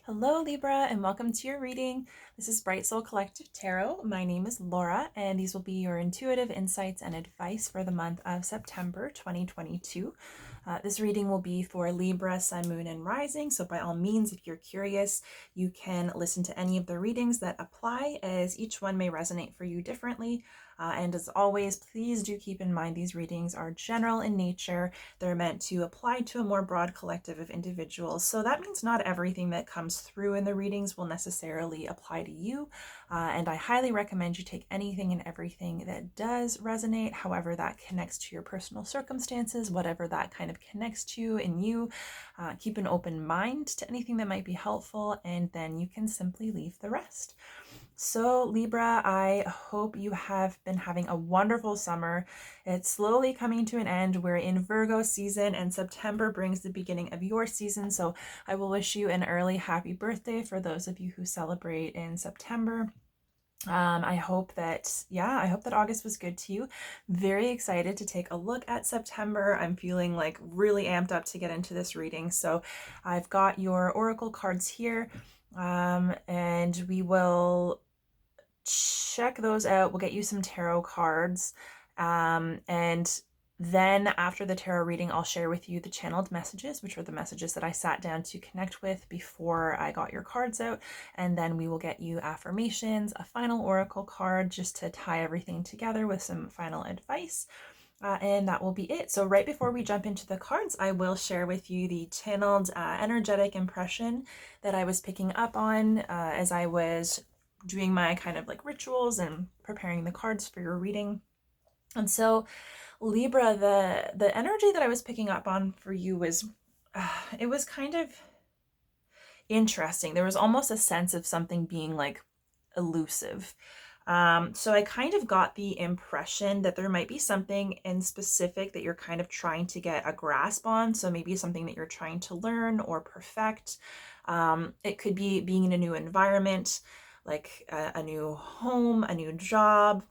Hello Libra, and welcome to your reading. This is Bright Soul Collective Tarot. My name is Laura, and these will be your intuitive insights and advice for the month of September 2022. This reading will be for Libra, Sun, Moon, and Rising, so by all means, if you're curious, you can listen to any of the readings that apply, as each one may resonate for you differently. And as always, please do keep in mind these readings are general in nature. They're meant to apply to a more broad collective of individuals. So that means not everything that comes through in the readings will necessarily apply to you. And I highly recommend you take anything and everything that does resonate, however that connects to your personal circumstances, whatever that kind of connects to in you. Keep an open mind to anything that might be helpful, and then you can simply leave the rest. So Libra, I hope you have been having a wonderful summer. It's slowly coming to an end. We're in Virgo season, and September brings the beginning of your season. So I will wish you an early happy birthday for those of you who celebrate in September. I hope that August was good to you. Very excited to take a look at September. I'm feeling like really amped up to get into this reading. So I've got your oracle cards here, and we will check those out. We'll get you some tarot cards, and then after the tarot reading, I'll share with you the channeled messages, which are the messages that I sat down to connect with before I got your cards out. And then we will get you affirmations, a final oracle card, just to tie everything together with some final advice. And that will be it. So right before we jump into the cards, I will share with you the channeled energetic impression that I was picking up on as I was doing my kind of like rituals and preparing the cards for your reading. And so Libra, the energy that I was picking up on for you was it was kind of interesting. There was almost a sense of something being like elusive. So I kind of got the impression that there might be something in specific that you're kind of trying to get a grasp on. So maybe something that you're trying to learn or perfect. It could be being in a new environment, like a new home, a new job.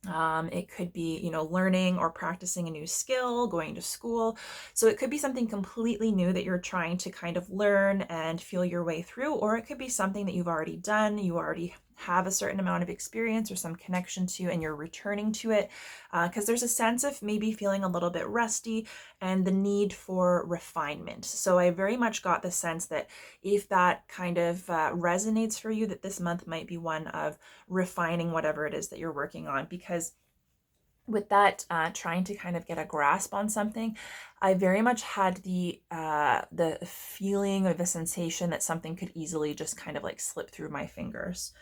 It could be, learning or practicing a new skill, going to school. So it could be something completely new that you're trying to kind of learn and feel your way through, or it could be something that you've already done. You already have a certain amount of experience or some connection to, and you're returning to it because there's a sense of maybe feeling a little bit rusty and the need for refinement. So I very much got the sense that if that kind of resonates for you, that this month might be one of refining whatever it is that you're working on. Because with that, trying to kind of get a grasp on something, I very much had the feeling or the sensation that something could easily just kind of like slip through my fingers.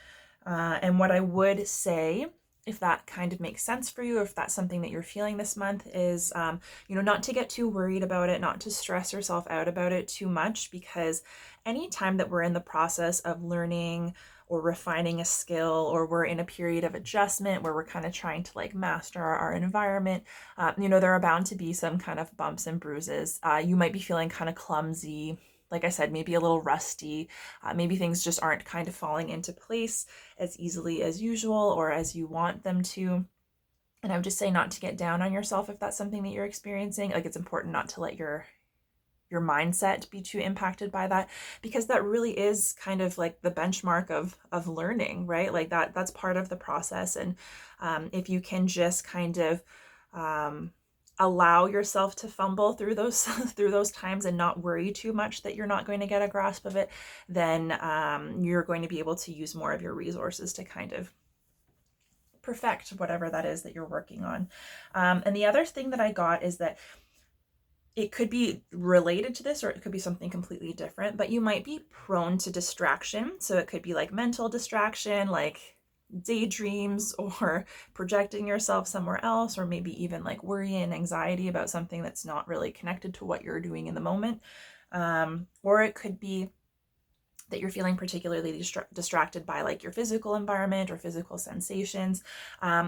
And what I would say, if that kind of makes sense for you, or if that's something that you're feeling this month, is, not to get too worried about it, not to stress yourself out about it too much, because anytime that we're in the process of learning or refining a skill, or we're in a period of adjustment where we're kind of trying to like master our environment, there are bound to be some kind of bumps and bruises. You might be feeling kind of clumsy, like I said, maybe a little rusty. Maybe things just aren't kind of falling into place as easily as usual or as you want them to. And I would just say not to get down on yourself if that's something that you're experiencing. Like, it's important not to let your mindset be too impacted by that, because that really is kind of like the benchmark of learning, right? Like that's part of the process. And if you can just kind of allow yourself to fumble through those through those times and not worry too much that you're not going to get a grasp of it, then you're going to be able to use more of your resources to kind of perfect whatever that is that you're working on. And the other thing that I got is that it could be related to this, or it could be something completely different, but you might be prone to distraction. So it could be like mental distraction, like daydreams, or projecting yourself somewhere else, or maybe even like worry and anxiety about something that's not really connected to what you're doing in the moment. Or it could be that you're feeling particularly distracted by like your physical environment or physical sensations.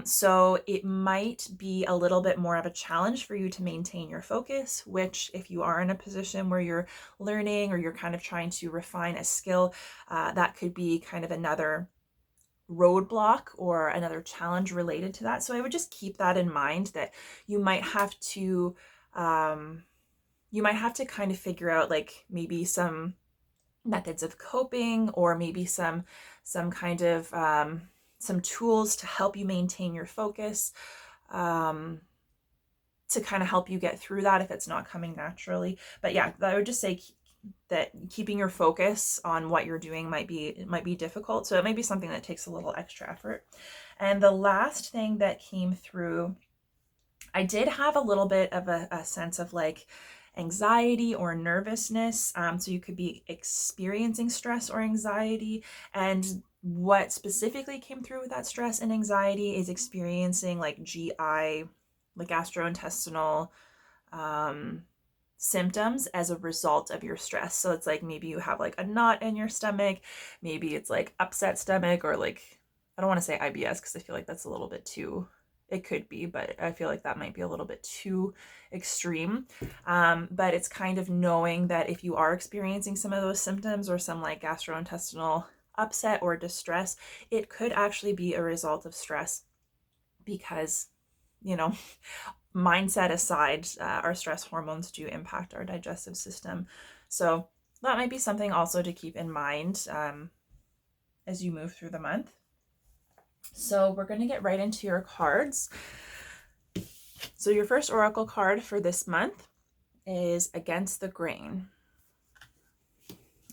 So it might be a little bit more of a challenge for you to maintain your focus, which if you are in a position where you're learning or you're kind of trying to refine a skill, that could be kind of another roadblock or another challenge related to that. So I would just keep that in mind, that you might have to kind of figure out like maybe some methods of coping, or maybe some kind of some tools to help you maintain your focus, to kind of help you get through that if it's not coming naturally. But yeah, I would just say that keeping your focus on what you're doing might be difficult. So it might be something that takes a little extra effort. And the last thing that came through, I did have a little bit of a sense of like anxiety or nervousness. So you could be experiencing stress or anxiety. And what specifically came through with that stress and anxiety is experiencing like GI, like gastrointestinal symptoms as a result of your stress. So it's like maybe you have like a knot in your stomach, maybe it's like upset stomach, or like, I don't want to say IBS because I feel like that's a little bit too, it could be, but I feel like that might be a little bit too extreme. But it's kind of knowing that if you are experiencing some of those symptoms or some like gastrointestinal upset or distress, it could actually be a result of stress, because, you know, mindset aside, our stress hormones do impact our digestive system. So that might be something also to keep in mind as you move through the month. So we're going to get right into your cards. So your first oracle card for this month is Against the Grain.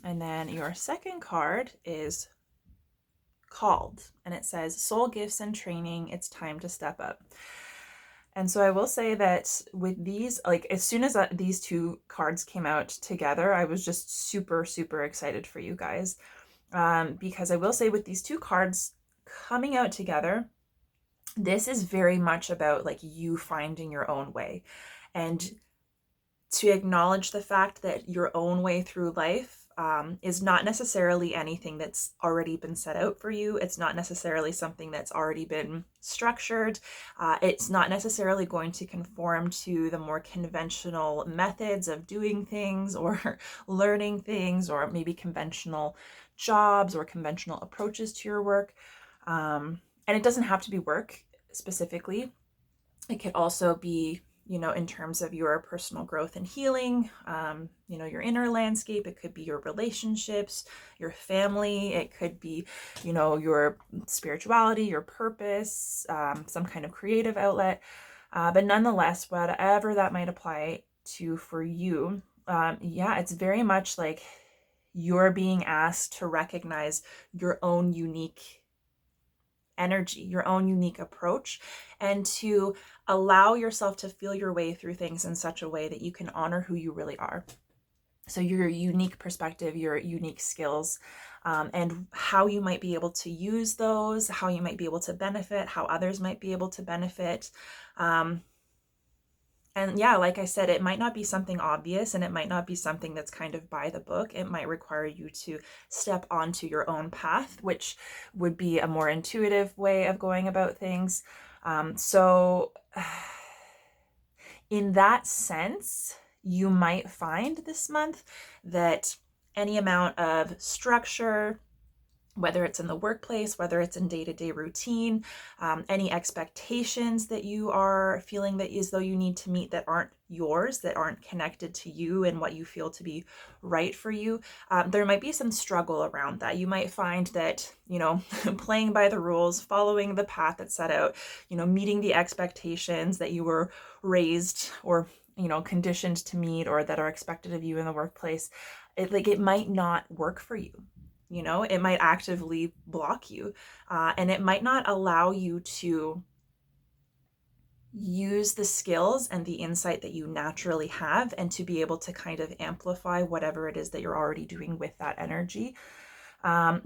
And then your second card is Called, and it says, Soul Gifts and Training, it's time to step up. And so I will say that with these, like as soon as these two cards came out together, I was just super, super excited for you guys. Because I will say with these two cards coming out together, this is very much about like you finding your own way, and to acknowledge the fact that your own way through life is not necessarily anything that's already been set out for you. It's not necessarily something that's already been structured. It's not necessarily going to conform to the more conventional methods of doing things or learning things, or maybe conventional jobs or conventional approaches to your work. And it doesn't have to be work specifically. It could also be, you know, in terms of your personal growth and healing, you know, your inner landscape. It could be your relationships, your family. It could be, you know, your spirituality, your purpose, some kind of creative outlet. But nonetheless, whatever that might apply to for you, yeah, it's very much like you're being asked to recognize your own unique energy, your own unique approach, and to allow yourself to feel your way through things in such a way that you can honor who you really are. So your unique perspective, your unique skills, and how you might be able to use those, how you might be able to benefit, how others might be able to benefit. And yeah, like I said, it might not be something obvious, and it might not be something that's kind of by the book. It might require you to step onto your own path, which would be a more intuitive way of going about things. So in that sense, you might find this month that any amount of structure, whether it's in the workplace, whether it's in day-to-day routine, any expectations that you are feeling that as though you need to meet that aren't yours, that aren't connected to you and what you feel to be right for you, there might be some struggle around that. You might find that, you know, playing by the rules, following the path that's set out, you know, meeting the expectations that you were raised or, you know, conditioned to meet, or that are expected of you in the workplace, it might not work for you. You know, it might actively block you, and it might not allow you to use the skills and the insight that you naturally have, and to be able to kind of amplify whatever it is that you're already doing with that energy.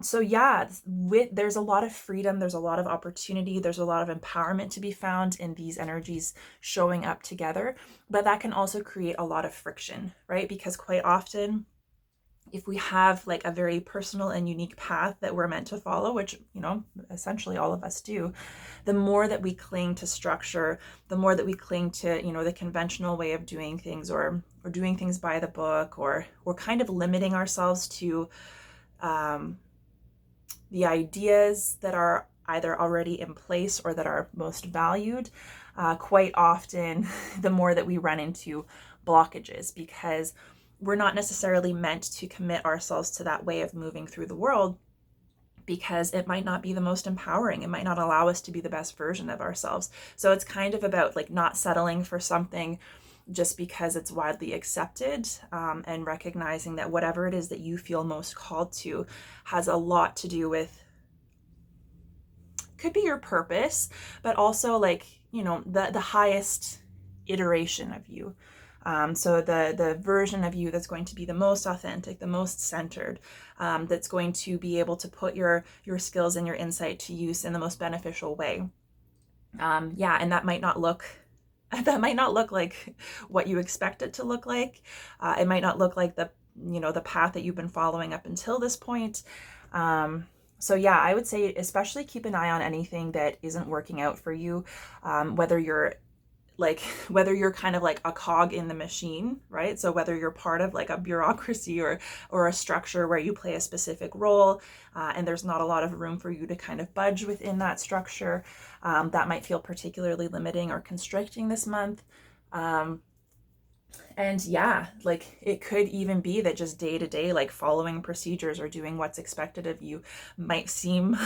So yeah, there's a lot of freedom, there's a lot of opportunity, there's a lot of empowerment to be found in these energies showing up together, but that can also create a lot of friction, right? Because quite often, if we have like a very personal and unique path that we're meant to follow, which, you know, essentially all of us do, the more that we cling to structure, the more that we cling to, you know, the conventional way of doing things, or doing things by the book, or we're kind of limiting ourselves to the ideas that are either already in place or that are most valued, quite often the more that we run into blockages, because we're not necessarily meant to commit ourselves to that way of moving through the world, because it might not be the most empowering. It might not allow us to be the best version of ourselves. So it's kind of about like not settling for something just because it's widely accepted, and recognizing that whatever it is that you feel most called to has a lot to do with, could be your purpose, but also like, you know, the highest iteration of you. So the version of you that's going to be the most authentic, the most centered, that's going to be able to put your skills and your insight to use in the most beneficial way. Yeah, and that might not look like what you expect it to look like. It might not look like the path that you've been following up until this point. So yeah, I would say especially keep an eye on anything that isn't working out for you, whether you're kind of like a cog in the machine, right? So whether you're part of like a bureaucracy or a structure where you play a specific role, and there's not a lot of room for you to kind of budge within that structure, that might feel particularly limiting or constricting this month. And yeah, like it could even be that just day to day, like following procedures or doing what's expected of you might seem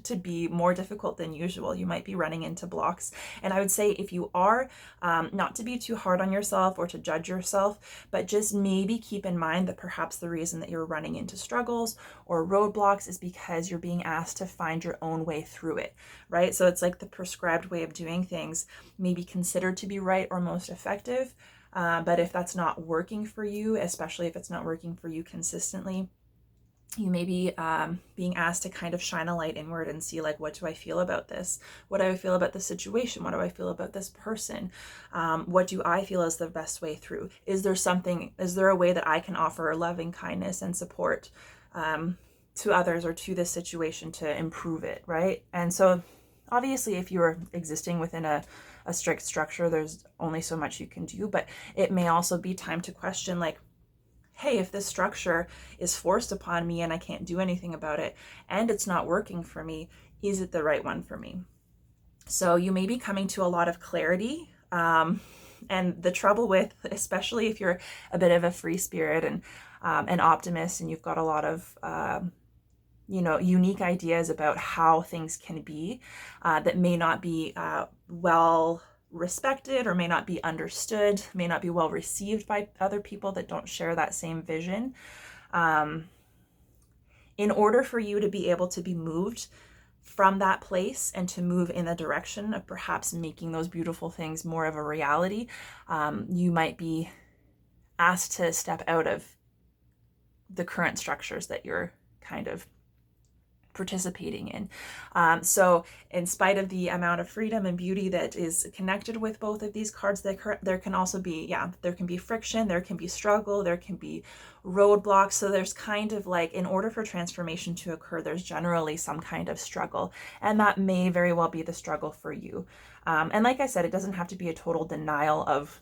to be more difficult than usual. You might be running into blocks. And I would say if you are, not to be too hard on yourself or to judge yourself, but just maybe keep in mind that perhaps the reason that you're running into struggles or roadblocks is because you're being asked to find your own way through it, right? So it's like the prescribed way of doing things may be considered to be right or most effective. But if that's not working for you, especially if it's not working for you consistently, you may be being asked to kind of shine a light inward and see like, what do I feel about this? What do I feel about the situation? What do I feel about this person? What do I feel is the best way through? Is there a way that I can offer loving kindness and support to others or to this situation to improve it, right? And so obviously if you're existing within a strict structure, there's only so much you can do, but it may also be time to question like, hey, if this structure is forced upon me and I can't do anything about it and it's not working for me, is it the right one for me? So you may be coming to a lot of clarity. And the trouble with, especially if you're a bit of a free spirit and an optimist and you've got a lot of unique ideas about how things can be, that may not be well respected or may not be understood, may not be well received by other people that don't share that same vision. In order for you to be able to be moved from that place and to move in the direction of perhaps making those beautiful things more of a reality, you might be asked to step out of the current structures that you're kind of participating in. So in spite of the amount of freedom and beauty that is connected with both of these cards, there can also be, there can be friction, there can be struggle, there can be roadblocks. So there's kind of like, in order for transformation to occur, there's generally some kind of struggle, and that may very well be the struggle for you. And like I said, it doesn't have to be a total denial of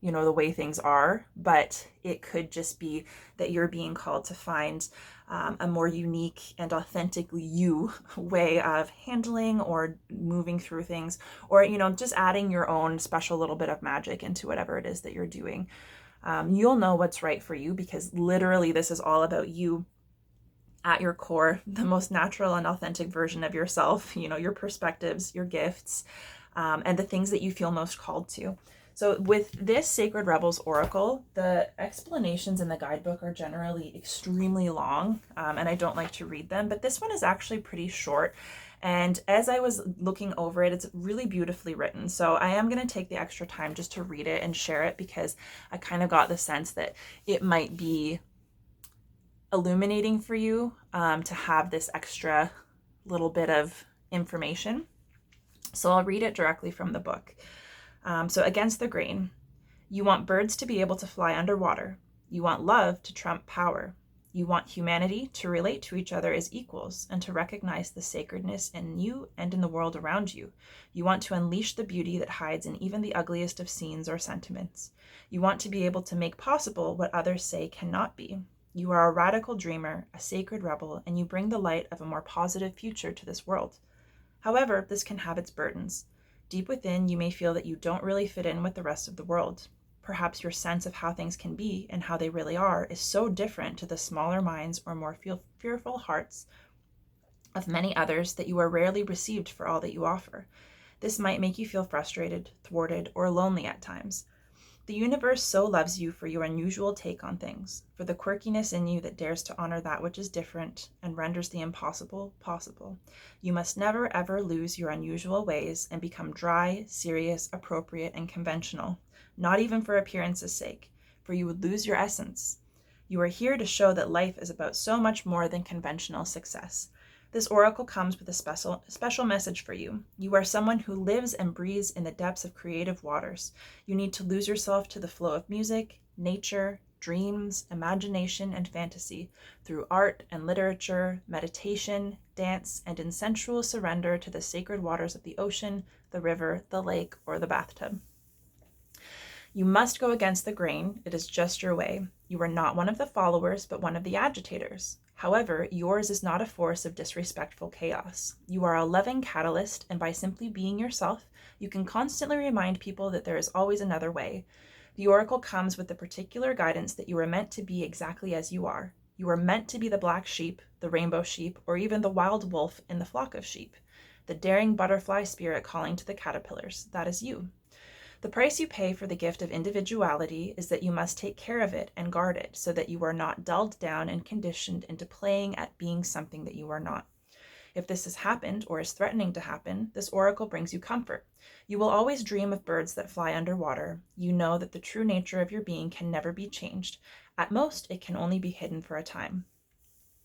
the way things are, but it could just be that you're being called to find a more unique and authentically you way of handling or moving through things, or just adding your own special little bit of magic into whatever it is that you're doing. You'll know what's right for you, because literally this is all about you at your core, the most natural and authentic version of yourself, your perspectives, your gifts, and the things that you feel most called to. So with this Sacred Rebels Oracle, the explanations in the guidebook are generally extremely long, and I don't like to read them, but this one is actually pretty short. And as I was looking over it, it's really beautifully written. So I am going to take the extra time just to read it and share it, because I kind of got the sense that it might be illuminating for you to have this extra little bit of information. So I'll read it directly from the book. So against the grain, you want birds to be able to fly underwater. You want love to trump power. You want humanity to relate to each other as equals and to recognize the sacredness in you and in the world around you. You want to unleash the beauty that hides in even the ugliest of scenes or sentiments. You want to be able to make possible what others say cannot be. You are a radical dreamer, a sacred rebel, and you bring the light of a more positive future to this world. However, this can have its burdens. Deep within, you may feel that you don't really fit in with the rest of the world. perhaps your sense of how things can be and how they really are is so different to the smaller minds or more fearful hearts of many others that you are rarely received for all that you offer. This might make you feel frustrated, thwarted, or lonely at times. The universe so loves you for your unusual take on things, for the quirkiness in you that dares to honor that which is different and renders the impossible possible. You must never ever lose your unusual ways and become dry, serious, appropriate, and conventional, not even for appearance's sake, for you would lose your essence. You are here to show that life is about so much more than conventional success. This oracle comes with a special message for you. You are someone who lives and breathes in the depths of creative waters. You need to lose yourself to the flow of music, nature, dreams, imagination, and fantasy through art and literature, meditation, dance, and in sensual surrender to the sacred waters of the ocean, the river, the lake, or the bathtub. You must go against the grain. It is just your way. You are not one of the followers, but one of the agitators. However, yours is not a force of disrespectful chaos. You are a loving catalyst, and by simply being yourself, you can constantly remind people that there is always another way. The oracle comes with the particular guidance that you are meant to be exactly as you are. You are meant to be the black sheep, the rainbow sheep, or even the wild wolf in the flock of sheep. The daring butterfly spirit calling to the caterpillars. That is you. The price you pay for the gift of individuality is that you must take care of it and guard it so that you are not dulled down and conditioned into playing at being something that you are not. If this has happened or is threatening to happen, this oracle brings you comfort. You will always dream of birds that fly underwater. You know that the true nature of your being can never be changed. At most, it can only be hidden for a time.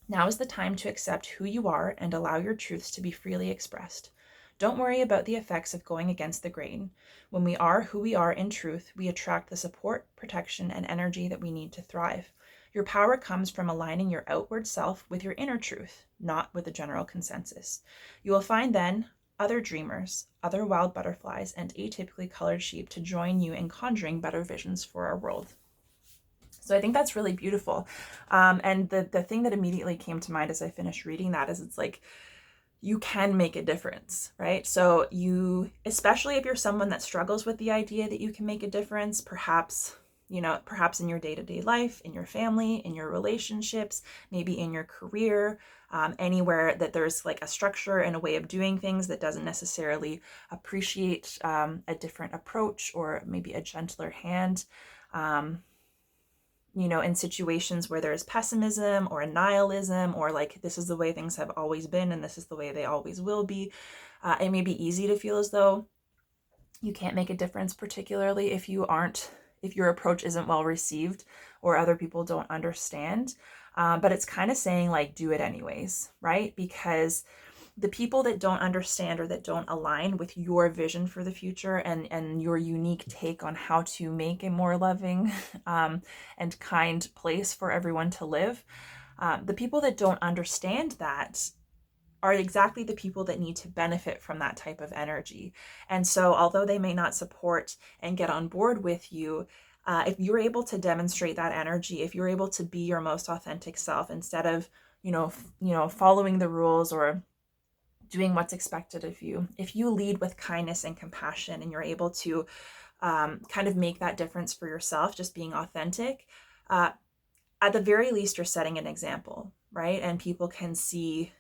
Now is the time to accept who you are and allow your truths to be freely expressed. Don't worry about the effects of going against the grain. When we are who we are in truth, we attract the support, protection, and energy that we need to thrive. Your power comes from aligning your outward self with your inner truth, not with the general consensus. You will find then other dreamers, other wild butterflies, and atypically colored sheep to join you in conjuring better visions for our world. So I think that's really beautiful. And the thing that immediately came to mind as I finished reading that is it's like, you can make a difference, right? So you, especially if you're someone that struggles with the idea that you can make a difference, perhaps in your day-to-day life, in your family, in your relationships, maybe in your career, anywhere that there's like a structure and a way of doing things that doesn't necessarily appreciate a different approach or maybe a gentler hand. In situations where there's pessimism or nihilism or like this is the way things have always been and this is the way they always will be, it may be easy to feel as though you can't make a difference, particularly if your approach isn't well received or other people don't understand. But it's kind of saying like, do it anyways, right? Because the people that don't understand or that don't align with your vision for the future and your unique take on how to make a more loving and kind place for everyone to live, the people that don't understand that are exactly the people that need to benefit from that type of energy. And so although they may not support and get on board with you, if you're able to demonstrate that energy, if you're able to be your most authentic self instead of, following the rules or doing what's expected of you, if you lead with kindness and compassion and you're able to kind of make that difference for yourself, just being authentic, at the very least, you're setting an example, right? And people can see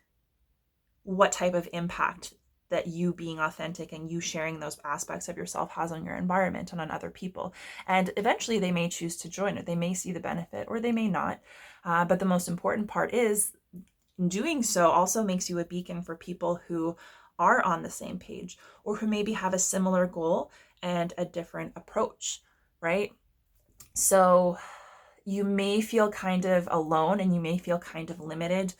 what type of impact that you being authentic and you sharing those aspects of yourself has on your environment and on other people. And eventually they may choose to join it. They may see the benefit or they may not. But the most important part is doing so also makes you a beacon for people who are on the same page or who maybe have a similar goal and a different approach, right? So you may feel kind of alone and you may feel kind of limited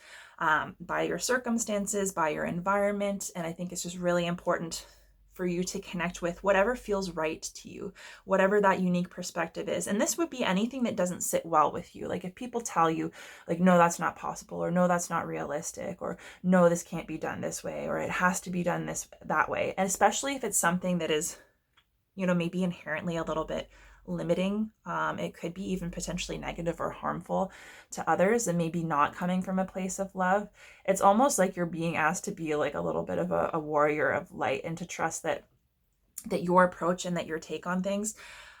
by your circumstances, by your environment. And I think it's just really important for you to connect with whatever feels right to you, whatever that unique perspective is. And this would be anything that doesn't sit well with you. Like if people tell you like, no, that's not possible, or no, that's not realistic, or no, this can't be done this way, or it has to be done that way. And especially if it's something that is, maybe inherently a little bit limiting. It could be even potentially negative or harmful to others and maybe not coming from a place of love. It's almost like you're being asked to be like a little bit of a warrior of light and to trust that your approach and that your take on things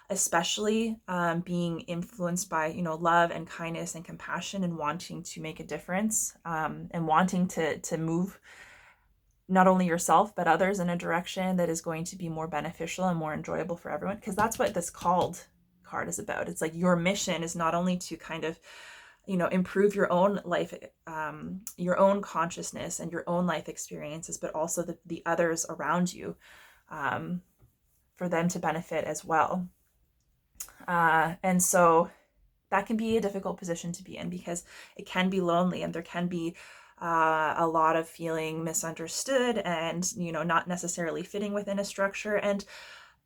especially being influenced by, you know, love and kindness and compassion and wanting to make a difference, and wanting to move not only yourself but others in a direction that is going to be more beneficial and more enjoyable for everyone, because that's what this called card is about. It's like your mission is not only to kind of, you know, improve your own life, your own consciousness and your own life experiences, but also the others around you, for them to benefit as well. And so that can be a difficult position to be in, because it can be lonely, and there can be a lot of feeling misunderstood and, you know, not necessarily fitting within a structure. And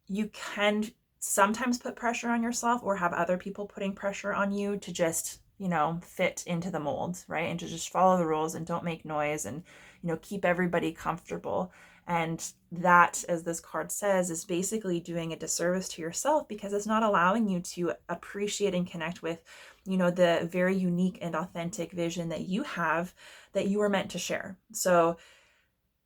you can sometimes put pressure on yourself or have other people putting pressure on you to just, you know, fit into the mold, right? And to just follow the rules and don't make noise and, you know, keep everybody comfortable. And that, as this card says, is basically doing a disservice to yourself, because it's not allowing you to appreciate and connect with, you know, the very unique and authentic vision that you have, that you were meant to share. So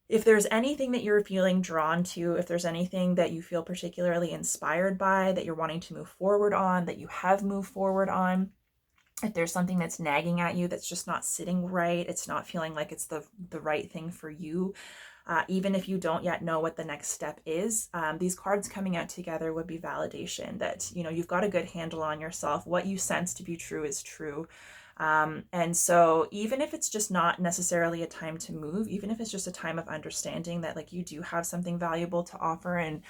if there's anything that you're feeling drawn to, if there's anything that you feel particularly inspired by, that you're wanting to move forward on, that you have moved forward on, if there's something that's nagging at you, that's just not sitting right, it's not feeling like it's the right thing for you, even if you don't yet know what the next step is, these cards coming out together would be validation that, you know, you've got a good handle on yourself. What you sense to be true is true. And so even if it's just not necessarily a time to move, even if it's just a time of understanding that, like, you do have something valuable to offer, and,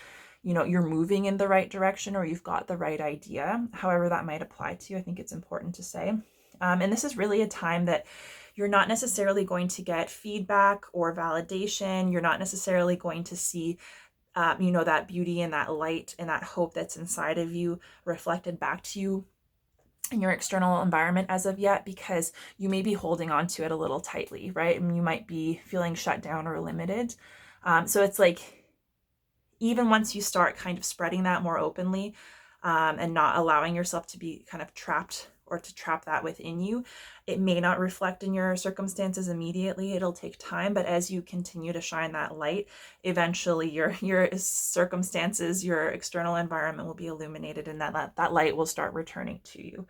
you know, you're moving in the right direction, or you've got the right idea, however that might apply to you, I think it's important to say. And this is really a time that you're not necessarily going to get feedback or validation. You're not necessarily going to see, you know, that beauty and that light and that hope that's inside of you reflected back to you in your external environment as of yet, because you may be holding on to it a little tightly, right? And you might be feeling shut down or limited. So it's like, even once you start kind of spreading that more openly, and not allowing yourself to be kind of trapped, or to trap that within you, it may not reflect in your circumstances immediately. It'll take time, but as you continue to shine that light, eventually your circumstances, your external environment will be illuminated, and that light will start returning to you.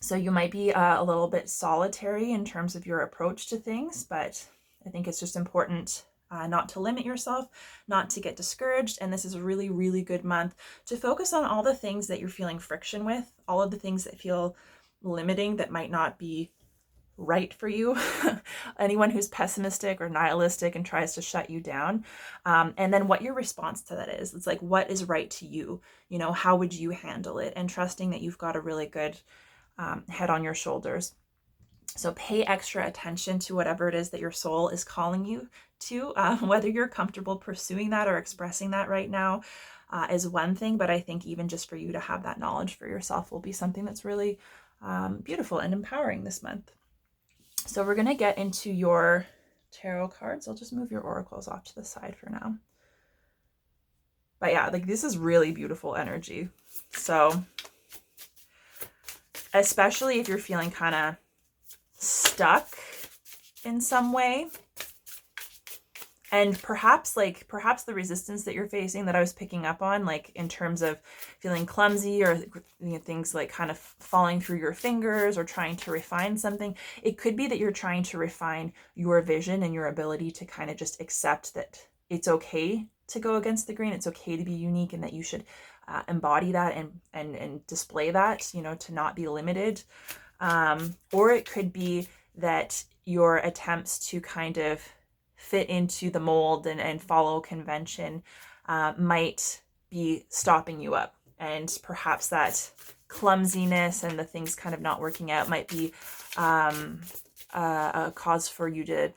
So you might be a little bit solitary in terms of your approach to things, but I think it's just important not to limit yourself, not to get discouraged. And this is a really, really good month to focus on all the things that you're feeling friction with, all of the things that feel limiting, that might not be right for you. Anyone who's pessimistic or nihilistic and tries to shut you down. And then what your response to that is. It's like, what is right to you? You know, how would you handle it? And trusting that you've got a really good head on your shoulders. So pay extra attention to whatever it is that your soul is calling you to, whether you're comfortable pursuing that or expressing that right now is one thing. But I think even just for you to have that knowledge for yourself will be something that's really beautiful and empowering this month. So we're going to get into your tarot cards. I'll just move your oracles off to the side for now. But yeah, like, this is really beautiful energy. So especially if you're feeling kind of stuck in some way, and perhaps the resistance that you're facing that I was picking up on, like in terms of feeling clumsy, or, you know, things like kind of falling through your fingers, or trying to refine something. It could be that you're trying to refine your vision and your ability to kind of just accept that it's okay to go against the grain. It's okay to be unique, and that you should embody that and display that, you know, to not be limited. Or it could be that your attempts to kind of fit into the mold and follow convention might be stopping you up. And perhaps that clumsiness and the things kind of not working out might be a cause for you to,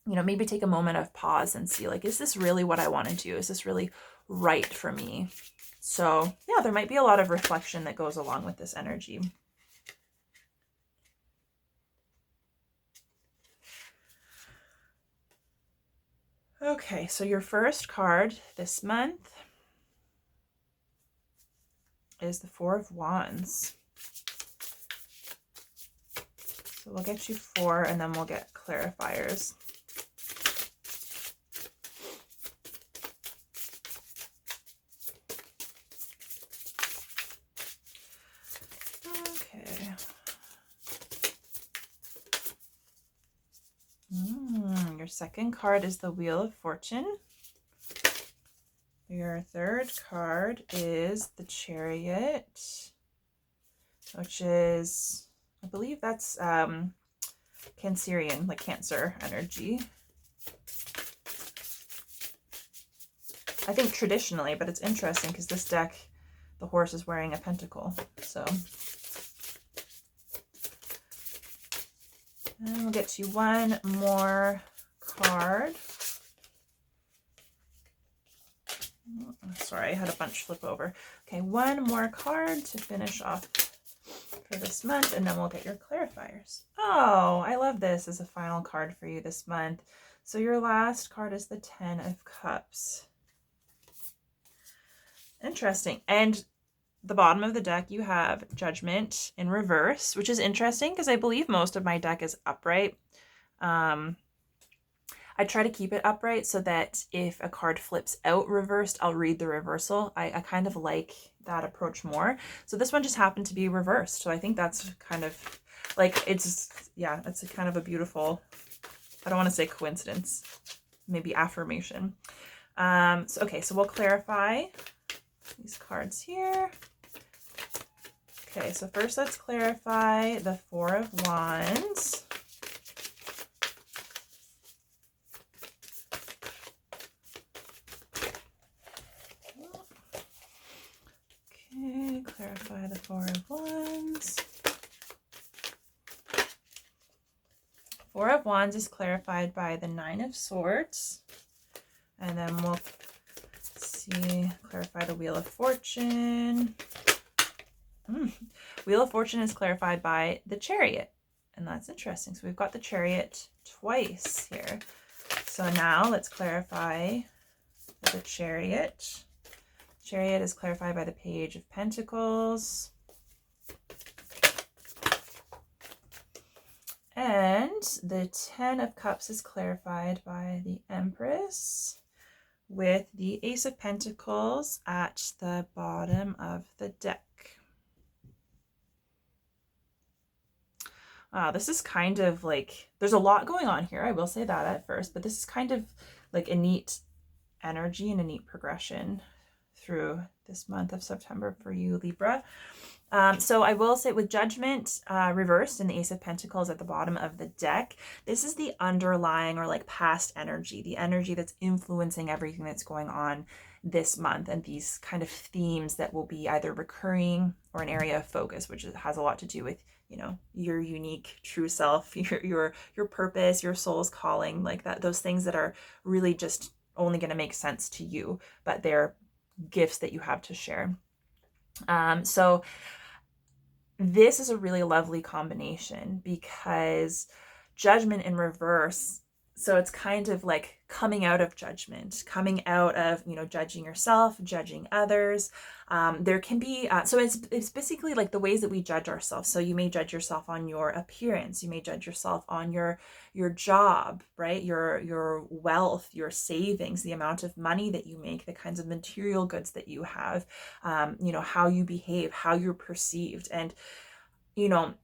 you know, maybe take a moment of pause and see, like, is this really what I want to do? Is this really right for me? So yeah, there might be a lot of reflection that goes along with this energy. Okay, so your first card this month is the Four of Wands. So we'll get you 4, and then we'll get clarifiers. Your second card is the Wheel of Fortune. Your third card is the Chariot, which is, I believe that's Cancerian, like Cancer energy. I think traditionally, but it's interesting because this deck, the horse is wearing a pentacle. So, and we'll get to one more card. Sorry, I had a bunch flip over. Okay, one more card to finish off for this month, and then we'll get your clarifiers. Oh, I love this as a final card for you this month. So your last card is the Ten of Cups. Interesting. And the bottom of the deck, you have Judgment in reverse, which is interesting because I believe most of my deck is upright. I try to keep it upright so that if a card flips out reversed, I'll read the reversal. I kind of like that approach more. So this one just happened to be reversed. So I think that's kind of like, it's, yeah, it's a kind of a beautiful, I don't want to say coincidence, maybe affirmation. Okay, so we'll clarify these cards here. Okay, so first let's clarify the Four of Wands. Okay, clarify the Four of Wands. Four of Wands is clarified by the Nine of Swords. And then we'll see, clarify the Wheel of Fortune. Wheel of Fortune is clarified by the Chariot. And that's interesting. So we've got the Chariot twice here. So now let's clarify the Chariot. Chariot is clarified by the Page of Pentacles. And the Ten of Cups is clarified by the Empress, with the Ace of Pentacles at the bottom of the deck. This is kind of like, there's a lot going on here, I will say that at first, but this is kind of like a neat energy and a neat progression through this month of September for you, Libra. So I will say with Judgment reversed and the Ace of Pentacles at the bottom of the deck, this is the underlying or like past energy, the energy that's influencing everything that's going on this month, and these kind of themes that will be either recurring or an area of focus, which has a lot to do with, you know, your unique true self, your purpose, your soul's calling, like that, those things that are really just only going to make sense to you, but they're gifts that you have to share. So this is a really lovely combination because Judgment in reverse, so it's kind of like coming out of judgment, coming out of, you know, judging yourself, judging others. There can be, so it's basically like the ways that we judge ourselves. So you may judge yourself on your appearance. You may judge yourself on your job, right? Your wealth, your savings, the amount of money that you make, the kinds of material goods that you have, you know, how you behave, how you're perceived. And, you know,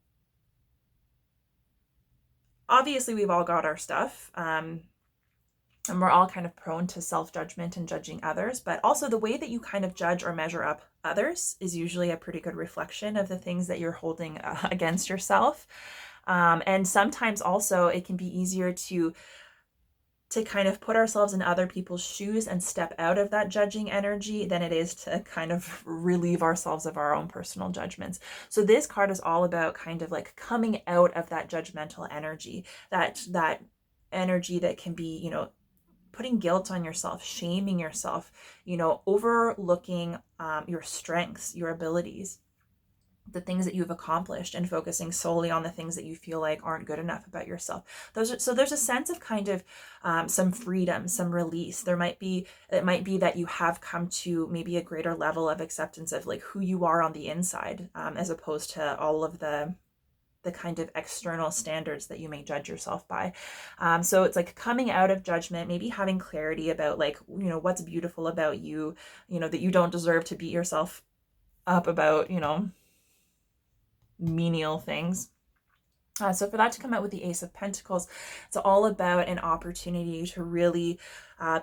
obviously we've all got our stuff, and we're all kind of prone to self-judgment and judging others, but also the way that you kind of judge or measure up others is usually a pretty good reflection of the things that you're holding against yourself. And sometimes also it can be easier to kind of put ourselves in other people's shoes and step out of that judging energy than it is to kind of relieve ourselves of our own personal judgments. So this card is all about kind of like coming out of that judgmental energy, that energy that can be, you know, putting guilt on yourself, shaming yourself, you know, overlooking your strengths, your abilities, the things that you've accomplished, and focusing solely on the things that you feel like aren't good enough about yourself. So there's a sense of kind of some freedom, some release. It might be that you have come to maybe a greater level of acceptance of like who you are on the inside, as opposed to all of the kind of external standards that you may judge yourself by. So it's like coming out of judgment, maybe having clarity about like, you know, what's beautiful about you, you know, that you don't deserve to beat yourself up about, you know, menial things. So for that to come out with the Ace of Pentacles, it's all about an opportunity to really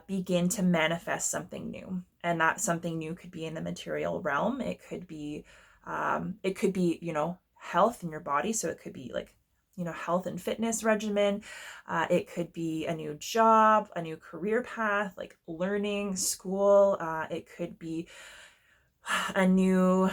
begin to manifest something new. And that something new could be in the material realm. It could be, you know, health in your body. So it could be like, you know, health and fitness regimen. It could be a new job, a new career path, like learning, school. It could be a new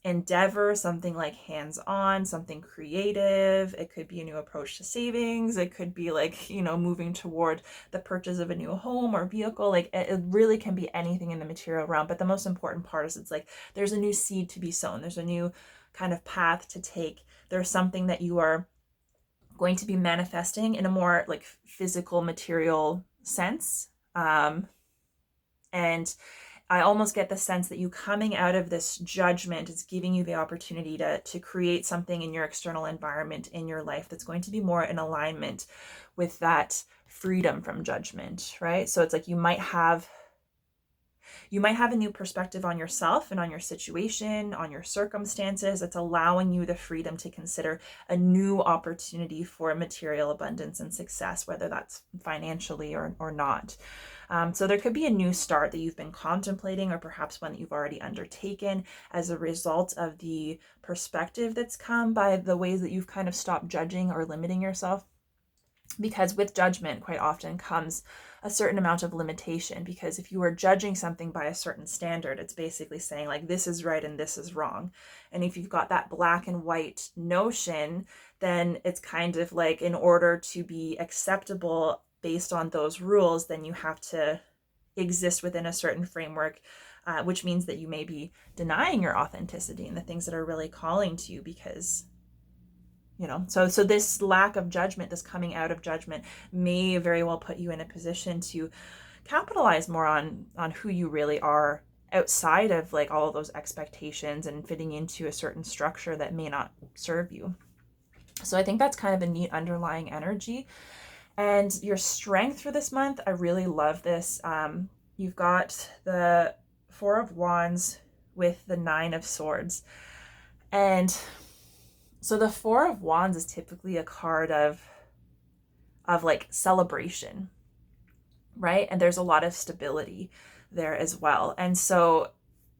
endeavor, something like hands-on, something creative. It could be a new approach to savings. It could be like, you know, moving toward the purchase of a new home or vehicle. Like it really can be anything in the material realm. But the most important part is it's like there's a new seed to be sown. There's a new kind of path to take. There's something that you are going to be manifesting in a more like physical, material sense. And I almost get the sense that you coming out of this judgment is giving you the opportunity to create something in your external environment, in your life, that's going to be more in alignment with that freedom from judgment, right? So it's like you might have a new perspective on yourself and on your situation, on your circumstances. It's allowing you the freedom to consider a new opportunity for material abundance and success, whether that's financially or not. So there could be a new start that you've been contemplating, or perhaps one that you've already undertaken as a result of the perspective that's come by the ways that you've kind of stopped judging or limiting yourself. Because with judgment quite often comes a certain amount of limitation, because if you are judging something by a certain standard, it's basically saying like this is right and this is wrong. And if you've got that black and white notion, then it's kind of like in order to be acceptable based on those rules, then you have to exist within a certain framework, which means that you may be denying your authenticity and the things that are really calling to you, because you know, so this lack of judgment, this coming out of judgment, may very well put you in a position to capitalize more on who you really are outside of like all of those expectations and fitting into a certain structure that may not serve you. So I think that's kind of a neat underlying energy. And your strength for this month, I really love this. You've got the Four of Wands with the Nine of Swords. And so the Four of Wands is typically a card of like celebration, right? And there's a lot of stability there as well. And so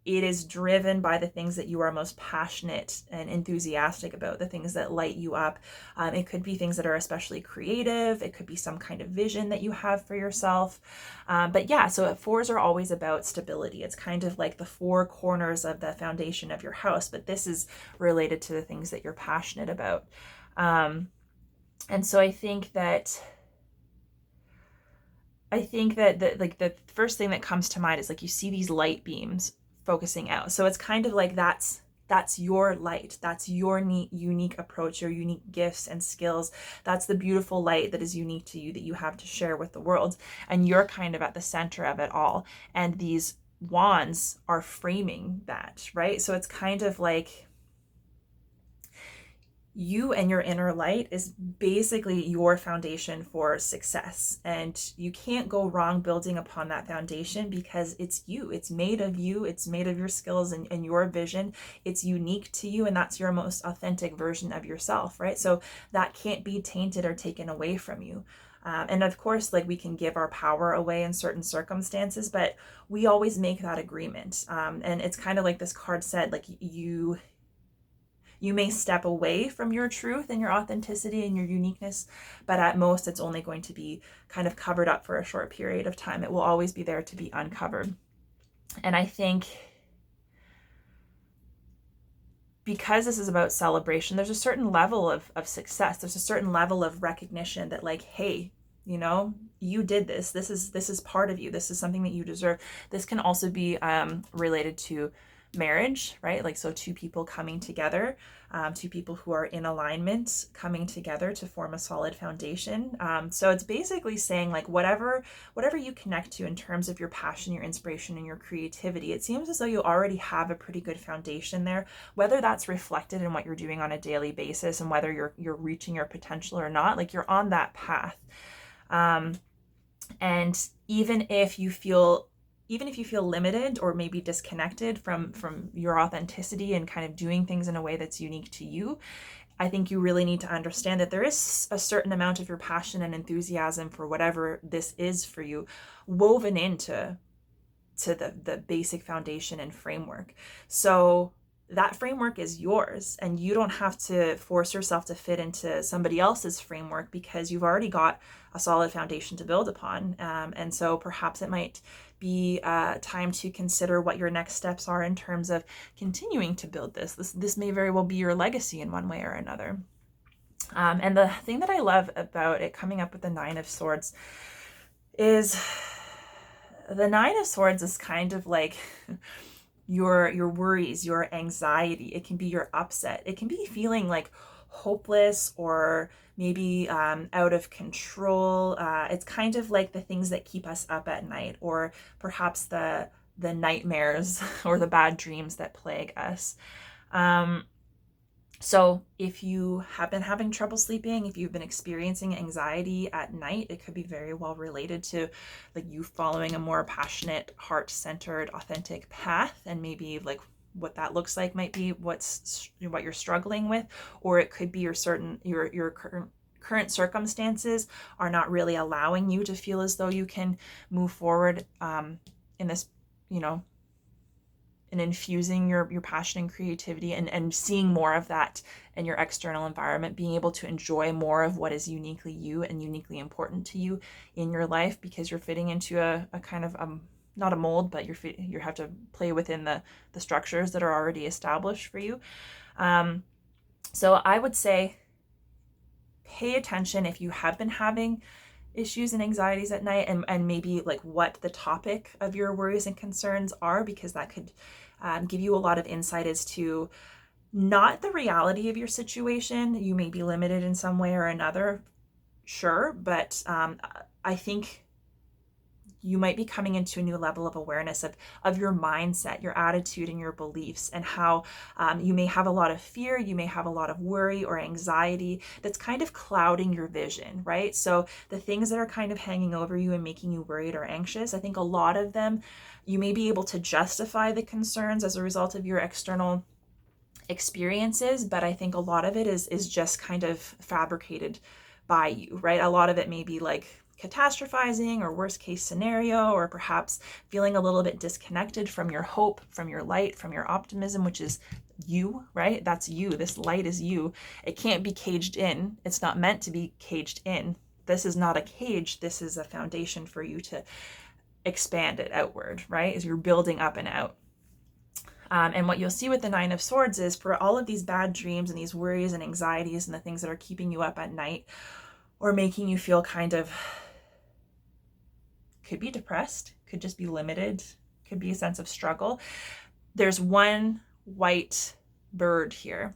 it is driven by the things that you are most passionate and enthusiastic about, the things that light you up. It could be things that are especially creative. It could be some kind of vision that you have for yourself. But yeah, so fours are always about stability. It's kind of like the four corners of the foundation of your house, but this is related to the things that you're passionate about. And so I think that like the first thing that comes to mind is like you see these light beams focusing out. So it's kind of like that's your light. That's your unique approach, your unique gifts and skills. That's the beautiful light that is unique to you that you have to share with the world. And you're kind of at the center of it all. And these wands are framing that, right? So it's kind of like you and your inner light is basically your foundation for success. And you can't go wrong building upon that foundation, because it's you. It's made of you. It's made of your skills and your vision. It's unique to you. And that's your most authentic version of yourself, right? So that can't be tainted or taken away from you. And of course, like we can give our power away in certain circumstances, but we always make that agreement. And it's kind of like this card said, like you may step away from your truth and your authenticity and your uniqueness, but at most it's only going to be kind of covered up for a short period of time. It will always be there to be uncovered. And I think because this is about celebration, there's a certain level of success. There's a certain level of recognition that like, hey, you know, you did this. This is part of you. This is something that you deserve. This can also be related to marriage, right? Like, so two people coming together, two people who are in alignment coming together to form a solid foundation. So it's basically saying like whatever you connect to in terms of your passion, your inspiration, and your creativity, it seems as though you already have a pretty good foundation there, whether that's reflected in what you're doing on a daily basis and whether you're reaching your potential or not, like you're on that path. And even if you feel limited or maybe disconnected from your authenticity and kind of doing things in a way that's unique to you, I think you really need to understand that there is a certain amount of your passion and enthusiasm for whatever this is for you woven into the basic foundation and framework. So that framework is yours, and you don't have to force yourself to fit into somebody else's framework because you've already got a solid foundation to build upon. And so perhaps it might be time to consider what your next steps are in terms of continuing to build this. This may very well be your legacy in one way or another. And the thing that I love about it coming up with the Nine of Swords is the Nine of Swords is kind of like your worries, your anxiety. It can be your upset. It can be feeling like hopeless or maybe out of control. It's kind of like the things that keep us up at night, or perhaps the nightmares or the bad dreams that plague us. So if you have been having trouble sleeping, if you've been experiencing anxiety at night, it could be very well related to like you following a more passionate, heart-centered, authentic path, and maybe like what that looks like might be what you're struggling with, or it could be your current circumstances are not really allowing you to feel as though you can move forward in this, and infusing your passion and creativity and seeing more of that in your external environment, being able to enjoy more of what is uniquely you and uniquely important to you in your life, because you're fitting into a kind of not a mold, but you have to play within the structures that are already established for you. So I would say pay attention if you have been having issues and anxieties at night, and maybe like what the topic of your worries and concerns are, because that could give you a lot of insight as to not the reality of your situation. You may be limited in some way or another, sure, but I think you might be coming into a new level of awareness of your mindset, your attitude, and your beliefs, and how you may have a lot of fear, you may have a lot of worry or anxiety that's kind of clouding your vision, right? So the things that are kind of hanging over you and making you worried or anxious, I think a lot of them, you may be able to justify the concerns as a result of your external experiences, but I think a lot of it is just kind of fabricated by you, right? A lot of it may be like catastrophizing or worst case scenario, or perhaps feeling a little bit disconnected from your hope, from your light, from your optimism, which is you, right? That's you. This light is you. It can't be caged in. It's not meant to be caged in. This is not a cage. This is a foundation for you to expand it outward, right? As you're building up and out. And what you'll see with the Nine of Swords is for all of these bad dreams and these worries and anxieties and the things that are keeping you up at night or making you feel kind of, could be depressed, could just be limited, could be a sense of struggle. There's one white bird here,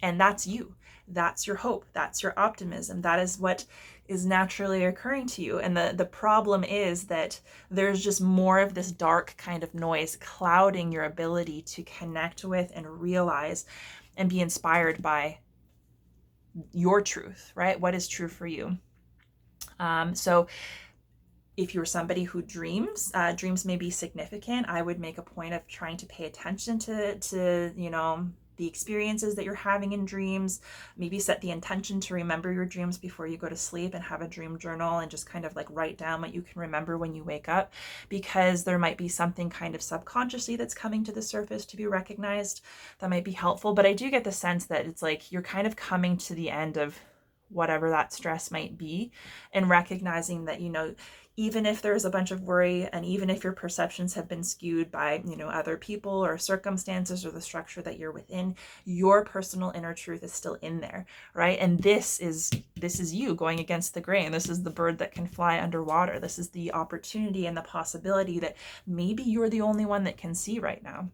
and that's you. That's your hope. That's your optimism. That is what is naturally occurring to you. And the problem is that there's just more of this dark kind of noise clouding your ability to connect with and realize and be inspired by your truth, right? What is true for you? So if you're somebody who dreams may be significant. I would make a point of trying to pay attention to the experiences that you're having in dreams. Maybe set the intention to remember your dreams before you go to sleep, and have a dream journal and just kind of like write down what you can remember when you wake up, because there might be something kind of subconsciously that's coming to the surface to be recognized that might be helpful. But I do get the sense that it's like you're kind of coming to the end of whatever that stress might be, and recognizing that, even if there's a bunch of worry, and even if your perceptions have been skewed by, other people or circumstances or the structure that you're within, your personal inner truth is still in there, right? And this is you going against the grain. This is the bird that can fly underwater. This is the opportunity and the possibility that maybe you're the only one that can see right now.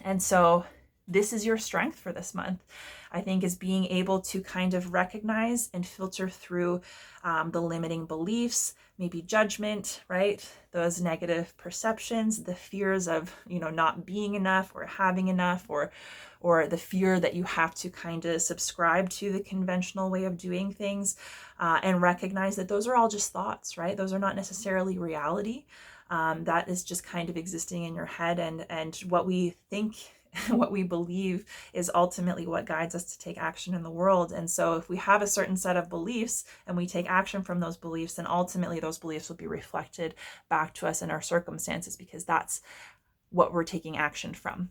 And so this is your strength for this month, I think, is being able to kind of recognize and filter through the limiting beliefs, maybe judgment, right? Those negative perceptions, the fears of, not being enough or having enough, or the fear that you have to kind of subscribe to the conventional way of doing things, and recognize that those are all just thoughts, right? Those are not necessarily reality. That is just kind of existing in your head, and what we think what we believe is ultimately what guides us to take action in the world. And so if we have a certain set of beliefs and we take action from those beliefs, then ultimately those beliefs will be reflected back to us in our circumstances, because that's what we're taking action from.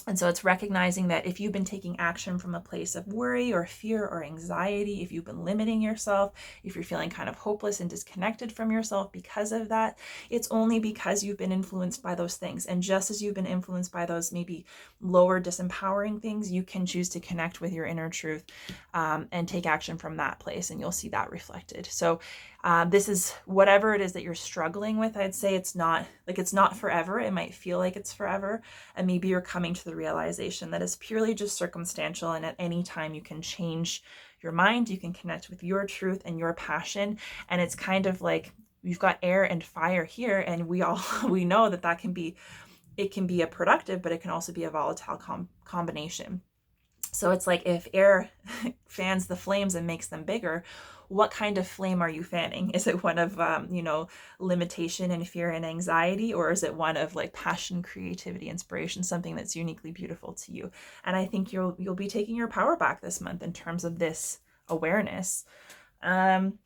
And so it's recognizing that if you've been taking action from a place of worry or fear or anxiety, if you've been limiting yourself, if you're feeling kind of hopeless and disconnected from yourself because of that, it's only because you've been influenced by those things. And just as you've been influenced by those maybe lower disempowering things, you can choose to connect with your inner truth and take action from that place, and you'll see that reflected. So this is whatever it is that you're struggling with. I'd say it's not forever. It might feel like it's forever. And maybe you're coming to the realization that it's purely just circumstantial. And at any time you can change your mind, you can connect with your truth and your passion. And it's kind of like you've got air and fire here. And we know that can be a productive, but it can also be a volatile combination. So it's like if air fans the flames and makes them bigger, what kind of flame are you fanning? Is it one of, limitation and fear and anxiety? Or is it one of like passion, creativity, inspiration, something that's uniquely beautiful to you? And I think you'll be taking your power back this month in terms of this awareness. And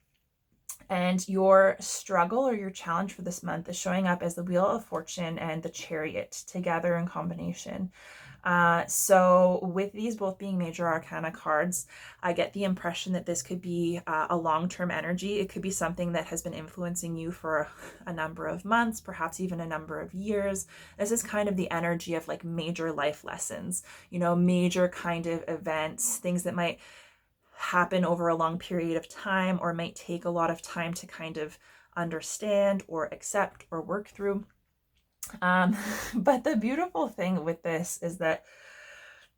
your struggle or your challenge for this month is showing up as the Wheel of Fortune and the Chariot together in combination. So with these both being major arcana cards, I get the impression that this could be a long-term energy. It could be something that has been influencing you for a number of months, perhaps even a number of years. This is kind of the energy of like major life lessons, major kind of events, things that might happen over a long period of time or might take a lot of time to kind of understand or accept or work through. But the beautiful thing with this is that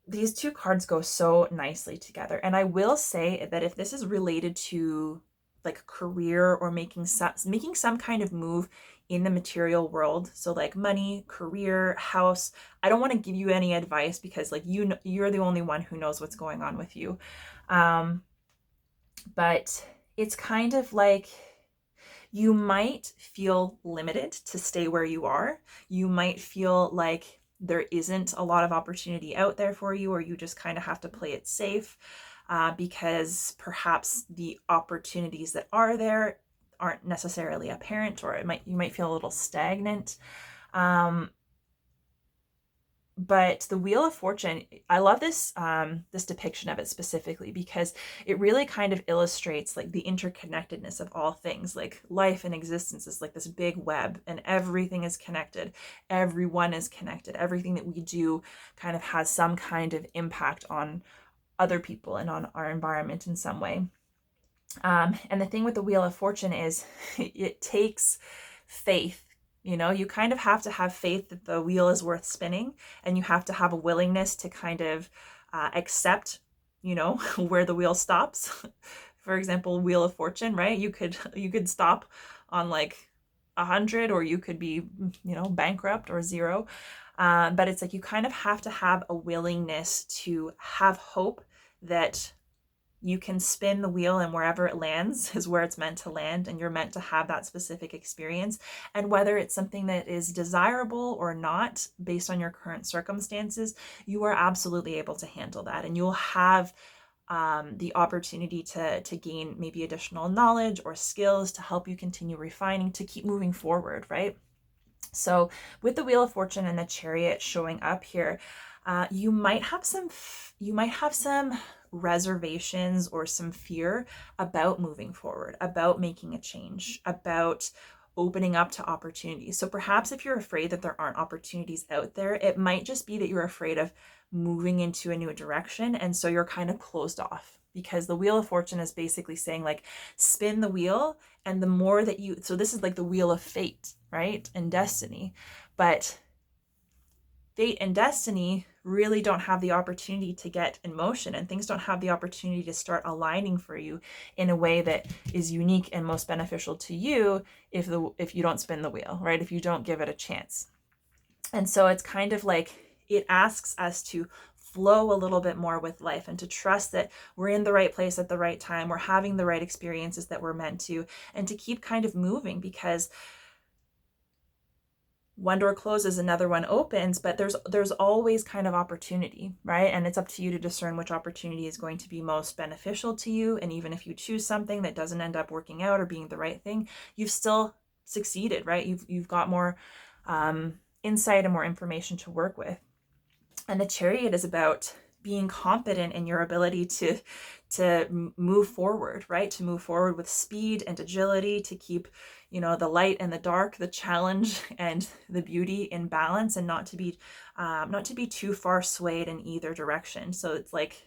these two cards go so nicely together. And I will say that if this is related to like career or making some kind of move in the material world, so like money, career, house, I don't want to give you any advice because like you're the only one who knows what's going on with you. But it's kind of like you might feel limited to stay where you are. You might feel like there isn't a lot of opportunity out there for you, or you just kind of have to play it safe because perhaps the opportunities that are there aren't necessarily apparent, or you might feel a little stagnant. But the Wheel of Fortune, I love this this depiction of it specifically because it really kind of illustrates like the interconnectedness of all things. Like life and existence is like this big web, and everything is connected. Everyone is connected. Everything that we do kind of has some kind of impact on other people and on our environment in some way. And the thing with the Wheel of Fortune is it takes faith. You kind of have to have faith that the wheel is worth spinning, and you have to have a willingness to kind of accept, where the wheel stops. For example, Wheel of Fortune, right? You could stop on like 100, or you could be, bankrupt or zero. But it's like you kind of have to have a willingness to have hope that you can spin the wheel, and wherever it lands is where it's meant to land, and you're meant to have that specific experience. And whether it's something that is desirable or not based on your current circumstances, you are absolutely able to handle that, and you'll have the opportunity to gain maybe additional knowledge or skills to help you continue refining, to keep moving forward, right? So with the Wheel of Fortune and the Chariot showing up here, you might have some reservations or some fear about moving forward, about making a change, about opening up to opportunities. So perhaps if you're afraid that there aren't opportunities out there, it might just be that you're afraid of moving into a new direction. And so you're kind of closed off, because the Wheel of Fortune is basically saying like, spin the wheel. And the more that so this is like the wheel of fate, right? And destiny. But fate and destiny really don't have the opportunity to get in motion, and things don't have the opportunity to start aligning for you in a way that is unique and most beneficial to you if you don't spin the wheel, right? If you don't give it a chance. And so it's kind of like it asks us to flow a little bit more with life, and to trust that we're in the right place at the right time, we're having the right experiences that we're meant to, and to keep kind of moving, because one door closes, another one opens, but there's always kind of opportunity, right? And it's up to you to discern which opportunity is going to be most beneficial to you. And even if you choose something that doesn't end up working out or being the right thing, you've still succeeded, right? You've got more insight and more information to work with. And the Chariot is about being confident in your ability to move forward, right? To move forward with speed and agility, to keep, the light and the dark, the challenge and the beauty in balance, and not to be too far swayed in either direction. So it's like,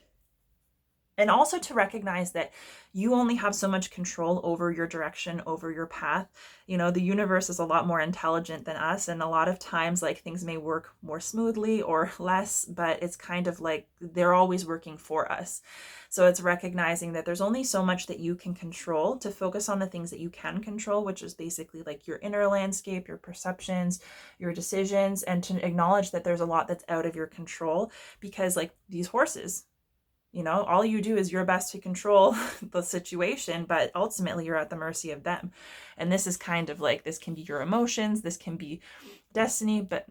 and also to recognize that you only have so much control over your direction, over your path. The universe is a lot more intelligent than us. And a lot of times, like, things may work more smoothly or less, but it's kind of like they're always working for us. So it's recognizing that there's only so much that you can control, to focus on the things that you can control, which is basically like your inner landscape, your perceptions, your decisions, and to acknowledge that there's a lot that's out of your control. Because, like, these horses, all you do is your best to control the situation, but ultimately you're at the mercy of them. And this is kind of like, this can be your emotions, this can be destiny, but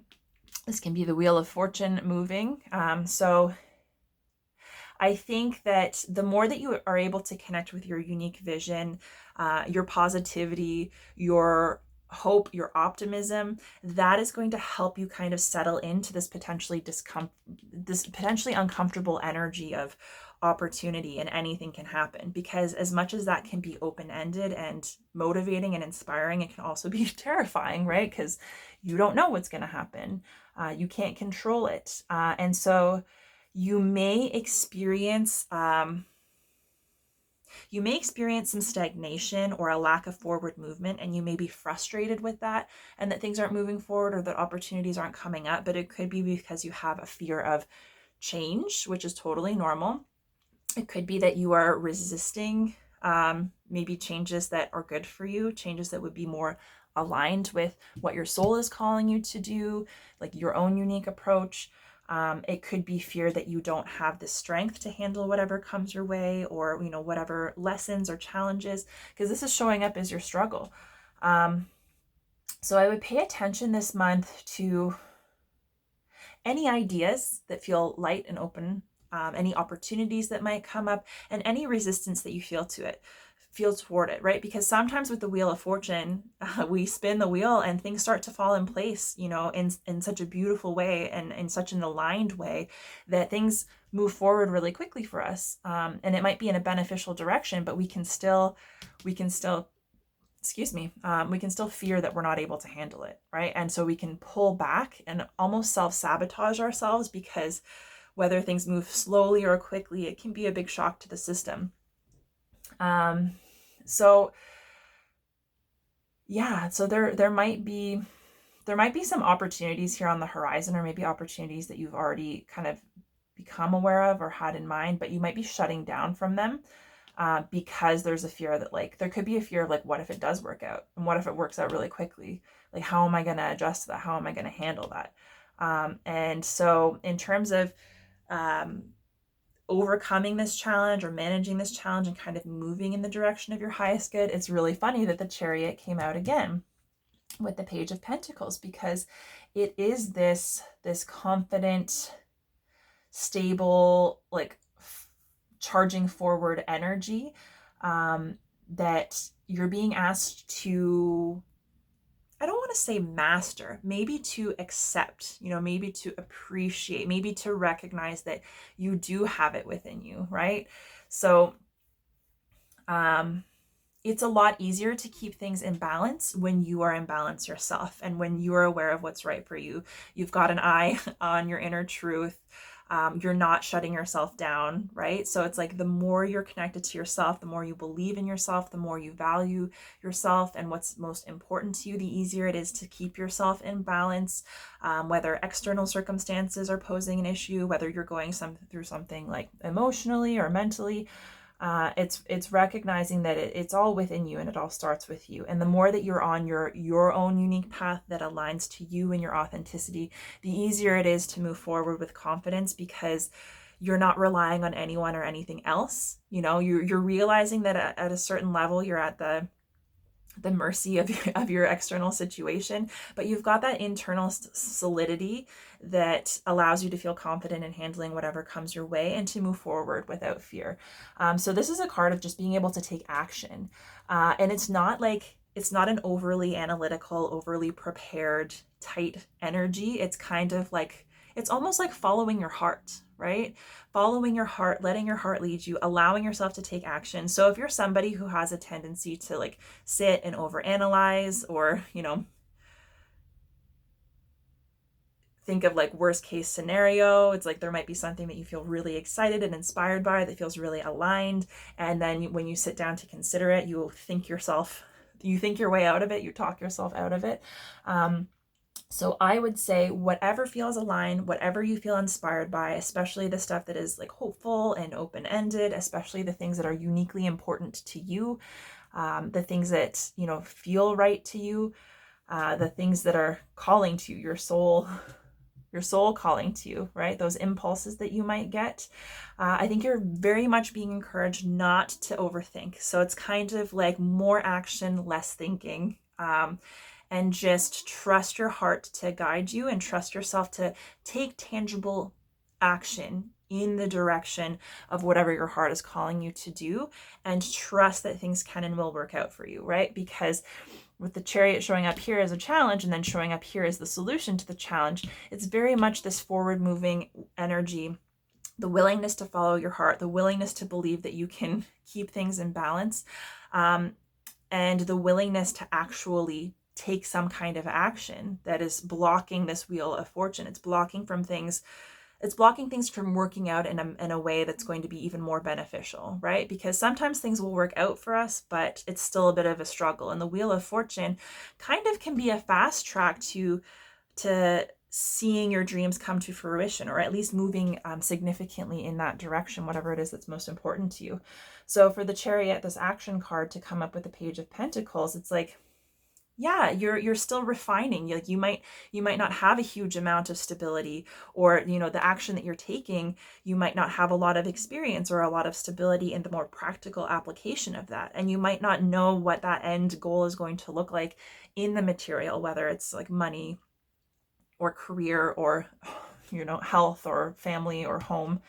this can be the wheel of fortune moving. So I think that the more that you are able to connect with your unique vision, your positivity, your hope, your optimism, that is going to help you kind of settle into this potentially uncomfortable energy of opportunity, and anything can happen. Because as much as that can be open-ended and motivating and inspiring, it can also be terrifying, right? Because you don't know what's going to happen. You can't control it. And so you may experience some stagnation or a lack of forward movement, and you may be frustrated with that, and that things aren't moving forward or that opportunities aren't coming up. But it could be because you have a fear of change, which is totally normal. It could be that you are resisting maybe changes that are good for you, changes that would be more aligned with what your soul is calling you to do, like your own unique approach. It could be fear that you don't have the strength to handle whatever comes your way, or, whatever lessons or challenges, because this is showing up as your struggle. So I would pay attention this month to any ideas that feel light and open, any opportunities that might come up, and any resistance that you feel toward it, right? Because sometimes with the Wheel of Fortune, we spin the wheel and things start to fall in place, in such a beautiful way and in such an aligned way that things move forward really quickly for us. And it might be in a beneficial direction, but we can still fear that we're not able to handle it, right? And so we can pull back and almost self-sabotage ourselves, because whether things move slowly or quickly, it can be a big shock to the system. So there might be some opportunities here on the horizon, or maybe opportunities that you've already kind of become aware of or had in mind, but you might be shutting down from them. Because there's a fear that, like, there could be a fear of, like, what if it does work out? And what if it works out really quickly? Like, how am I going to adjust to that? How am I going to handle that? And so in terms of overcoming this challenge or managing this challenge and kind of moving in the direction of your highest good, it's really funny that the Chariot came out again with the Page of Pentacles, because it is this confident, stable, like, charging forward energy that you're being asked to, I don't want to say master, maybe to accept, maybe to appreciate, maybe to recognize that you do have it within you, right? So it's a lot easier to keep things in balance when you are in balance yourself, and when you are aware of what's right for you. You've got an eye on your inner truth. You're not shutting yourself down, right? So it's like, the more you're connected to yourself, the more you believe in yourself, the more you value yourself and what's most important to you, the easier it is to keep yourself in balance. Whether external circumstances are posing an issue, whether you're going through something like emotionally or mentally, it's recognizing that it's all within you, and it all starts with you. And the more that you're on your own unique path that aligns to you and your authenticity, the easier it is to move forward with confidence, because you're not relying on anyone or anything else. You're realizing that at a certain level, you're at the the mercy of your external situation, but you've got that internal solidity that allows you to feel confident in handling whatever comes your way and to move forward without fear. So this is a card of just being able to take action. And it's not an overly analytical, overly prepared, tight energy. It's kind of like, it's almost like following your heart, right? Following your heart, letting your heart lead you, allowing yourself to take action. So if you're somebody who has a tendency to like sit and overanalyze, or, think of like worst case scenario, it's like there might be something that you feel really excited and inspired by that feels really aligned. And then when you sit down to consider it, you think your way out of it, you talk yourself out of it. So I would say whatever feels aligned, whatever you feel inspired by, especially the stuff that is like hopeful and open-ended, especially the things that are uniquely important to you, the things that, feel right to you, the things that are calling to you, your soul calling to you, right? Those impulses that you might get. I think you're very much being encouraged not to overthink. So it's kind of like more action, less thinking. And just trust your heart to guide you, and trust yourself to take tangible action in the direction of whatever your heart is calling you to do, and trust that things can and will work out for you, right? Because with the Chariot showing up here as a challenge and then showing up here as the solution to the challenge, it's very much this forward moving energy, the willingness to follow your heart, the willingness to believe that you can keep things in balance, and the willingness to actually take some kind of action that is blocking this wheel of fortune. It's blocking things from working out in a way that's going to be even more beneficial, right? Because sometimes things will work out for us, but it's still a bit of a struggle. And the wheel of fortune kind of can be a fast track to seeing your dreams come to fruition, or at least moving significantly in that direction, whatever it is that's most important to you. So for the Chariot, this action card, to come up with the Page of Pentacles, it's like, yeah, you're still refining. Like you might not have a huge amount of stability, or the action that you're taking, you might not have a lot of experience or a lot of stability in the more practical application of that, and you might not know what that end goal is going to look like in the material, whether it's like money or career or health or family or home,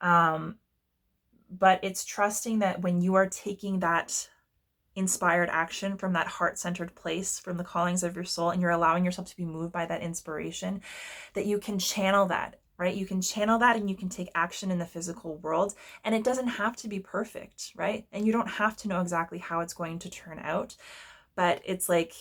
but it's trusting that when you are taking that inspired action from that heart-centered place, from the callings of your soul, and you're allowing yourself to be moved by that inspiration, that you can channel that, right? You can channel that and you can take action in the physical world, and it doesn't have to be perfect, right? And you don't have to know exactly how it's going to turn out, but it's like,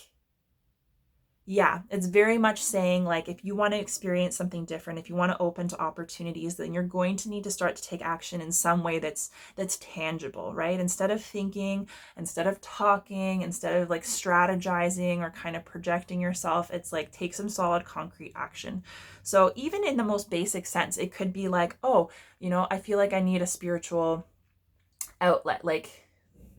yeah, it's very much saying, like, if you want to experience something different, if you want to open to opportunities, then you're going to need to start to take action in some way that's tangible, right? Instead of thinking, instead of talking, instead of like strategizing or kind of projecting yourself, it's like, take some solid concrete action. So even in the most basic sense, it could be like, oh, I feel like I need a spiritual outlet, like,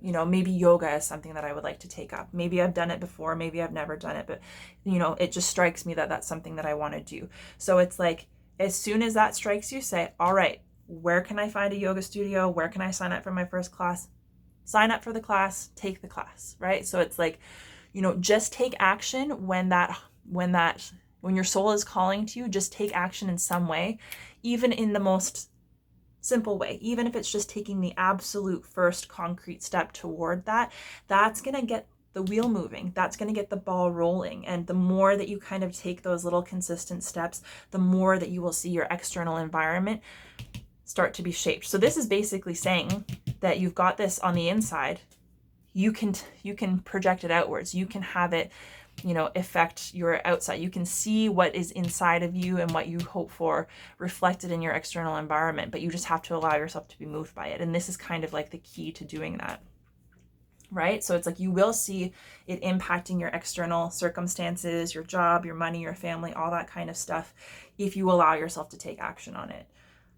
maybe yoga is something that I would like to take up. Maybe I've done it before, maybe I've never done it, but it just strikes me that that's something that I want to do. So it's like, as soon as that strikes you, say, all right, where can I find a yoga studio? Where can I sign up for my first class? Sign up for the class, take the class, right? So it's like, just take action when your soul is calling to you. Just take action in some way, even in the most simple way, even if it's just taking the absolute first concrete step toward that. That's going to get the wheel moving. That's going to get the ball rolling. And the more that you kind of take those little consistent steps, the more that you will see your external environment start to be shaped. So this is basically saying that you've got this on the inside. You can project it outwards. You can have it affect your outside. You can see what is inside of you and what you hope for reflected in your external environment, but you just have to allow yourself to be moved by it. And this is kind of like the key to doing that, right? So it's like, you will see it impacting your external circumstances, your job, your money, your family, all that kind of stuff, if you allow yourself to take action on it,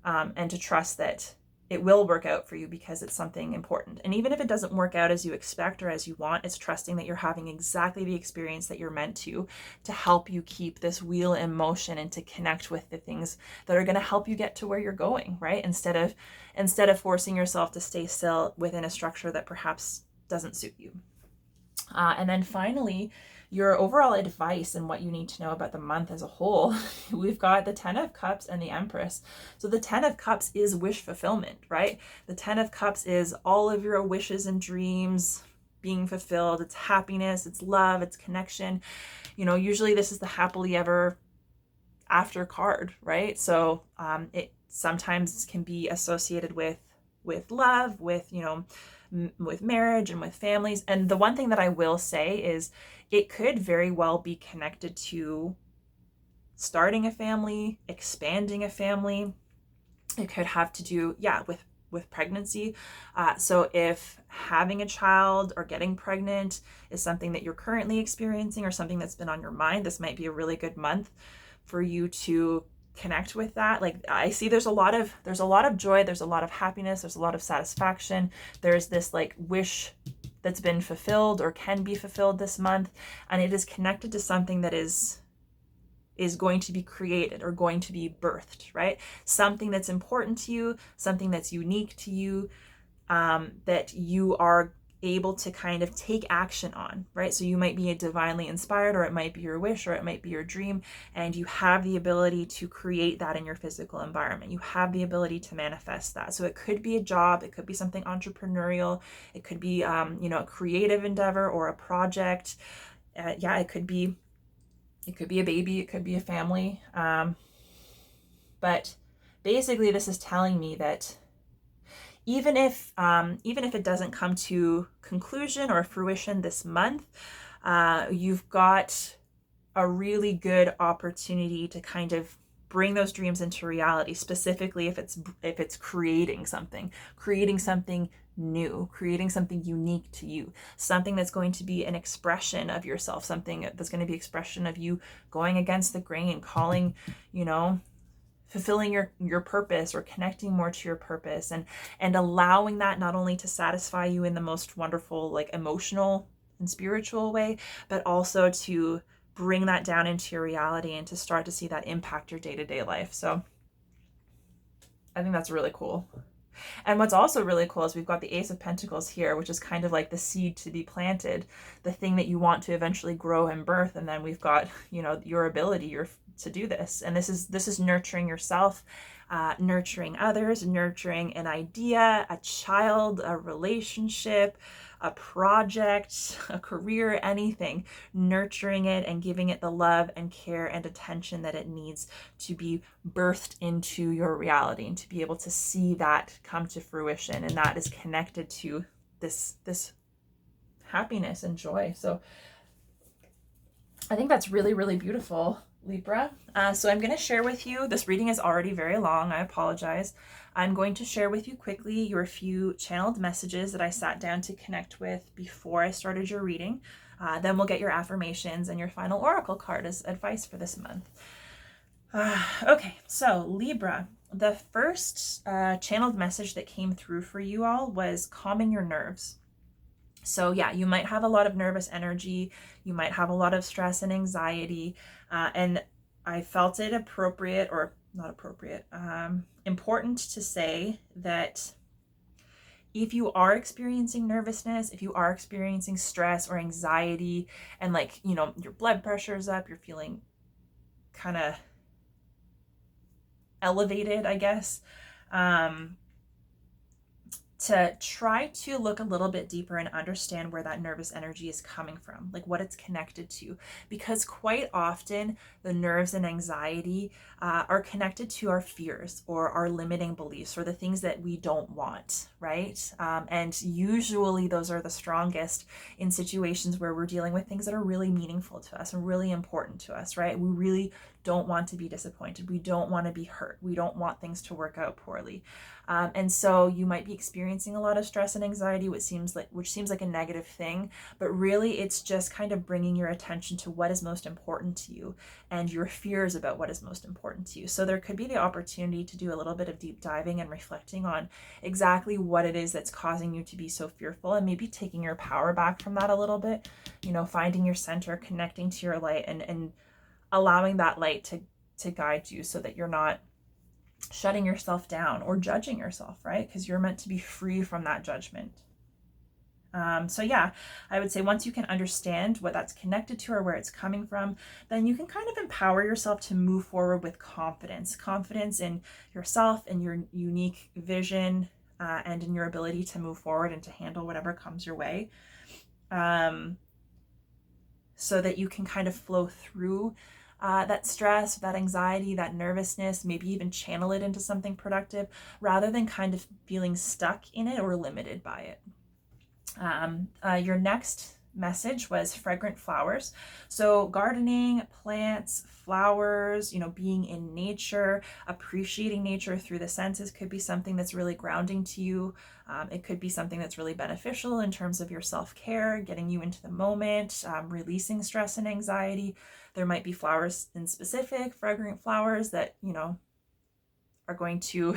and to trust that it will work out for you because it's something important. And even if it doesn't work out as you expect or as you want, it's trusting that you're having exactly the experience that you're meant to help you keep this wheel in motion and to connect with the things that are going to help you get to where you're going, right? Instead of forcing yourself to stay still within a structure that perhaps doesn't suit you. And then finally, your overall advice and what you need to know about the month as a whole. We've got the 10 of Cups and the Empress. So the 10 of Cups is wish fulfillment, right? The 10 of Cups is all of your wishes and dreams being fulfilled. It's happiness, it's love, it's connection. You know, usually this is the happily ever after card, right? So it sometimes can be associated with love, with, you know, with marriage and with families. And the one thing that I will say is it could very well be connected to starting a family, expanding a family. It could have to do, yeah, with pregnancy. So if having a child or getting pregnant is something that you're currently experiencing or something that's been on your mind, this might be a really good month for you to connect with that. Like, I see there's a lot of joy, there's a lot of happiness, there's a lot of satisfaction. There's this like wish that's been fulfilled or can be fulfilled this month, and it is connected to something that is going to be created or going to be birthed, right? Something that's important to you, something that's unique to you, that you are able to kind of take action on, right? So you might be divinely inspired, or it might be your wish, or it might be your dream, and you have the ability to create that in your physical environment. You have the ability to manifest that. So it could be a job, it could be something entrepreneurial, it could be, you know, a creative endeavor or a project. Yeah, it could be a baby, it could be a family. But basically, this is telling me that even if it doesn't come to conclusion or fruition this month, you've got a really good opportunity to kind of bring those dreams into reality, specifically if it's creating something new, creating something unique to you, something that's going to be an expression of yourself, something that's going to be expression of you going against the grain, calling, you know, fulfilling your purpose or connecting more to your purpose, and allowing that not only to satisfy you in the most wonderful, like emotional and spiritual way, but also to bring that down into your reality and to start to see that impact your day-to-day life. So I think that's really cool. And what's also really cool is we've got the Ace of Pentacles here, which is kind of like the seed to be planted, the thing that you want to eventually grow and birth. And then we've got, you know, your ability to do this. And this is nurturing yourself, nurturing others, nurturing an idea, a child, a relationship, a project, a career, anything, nurturing it and giving it the love and care and attention that it needs to be birthed into your reality and to be able to see that come to fruition. And that is connected to this happiness and joy. So I think that's really, really beautiful, Libra. So I'm going to share with you, this reading is already very long, I apologize. I'm going to share with you quickly your few channeled messages that I sat down to connect with before I started your reading. Then we'll get your affirmations and your final oracle card as advice for this month. Okay, so Libra, the first channeled message that came through for you all was calming your nerves. So yeah, you might have a lot of nervous energy, you might have a lot of stress and anxiety, and I felt it appropriate, or not appropriate, important to say that if you are experiencing nervousness, if you are experiencing stress or anxiety, and like, you know, your blood pressure is up, you're feeling kind of elevated, I guess, to try to look a little bit deeper and understand where that nervous energy is coming from, like what it's connected to. Because quite often the nerves and anxiety are connected to our fears or our limiting beliefs or the things that we don't want, right? And usually those are the strongest in situations where we're dealing with things that are really meaningful to us and really important to us, right? We really don't want to be disappointed. We don't want to be hurt. We don't want things to work out poorly. And so you might be experiencing a lot of stress and anxiety, which seems like a negative thing, but really it's just kind of bringing your attention to what is most important to you and your fears about what is most important to you. So there could be the opportunity to do a little bit of deep diving and reflecting on exactly what it is that's causing you to be so fearful, and maybe taking your power back from that a little bit, you know, finding your center, connecting to your light, and allowing that light to guide you so that you're not shutting yourself down or judging yourself, right? Because you're meant to be free from that judgment. So yeah, I would say once you can understand what that's connected to or where it's coming from, then you can kind of empower yourself to move forward with confidence in yourself and your unique vision, and in your ability to move forward and to handle whatever comes your way. So that you can kind of flow through that stress, that anxiety, that nervousness, maybe even channel it into something productive rather than kind of feeling stuck in it or limited by it. Your next message was fragrant flowers. So gardening, plants, flowers, being in nature, appreciating nature through the senses could be something that's really grounding to you. It could be something that's really beneficial in terms of your self-care, getting you into the moment, releasing stress and anxiety. There might be flowers in specific, fragrant flowers that, are going to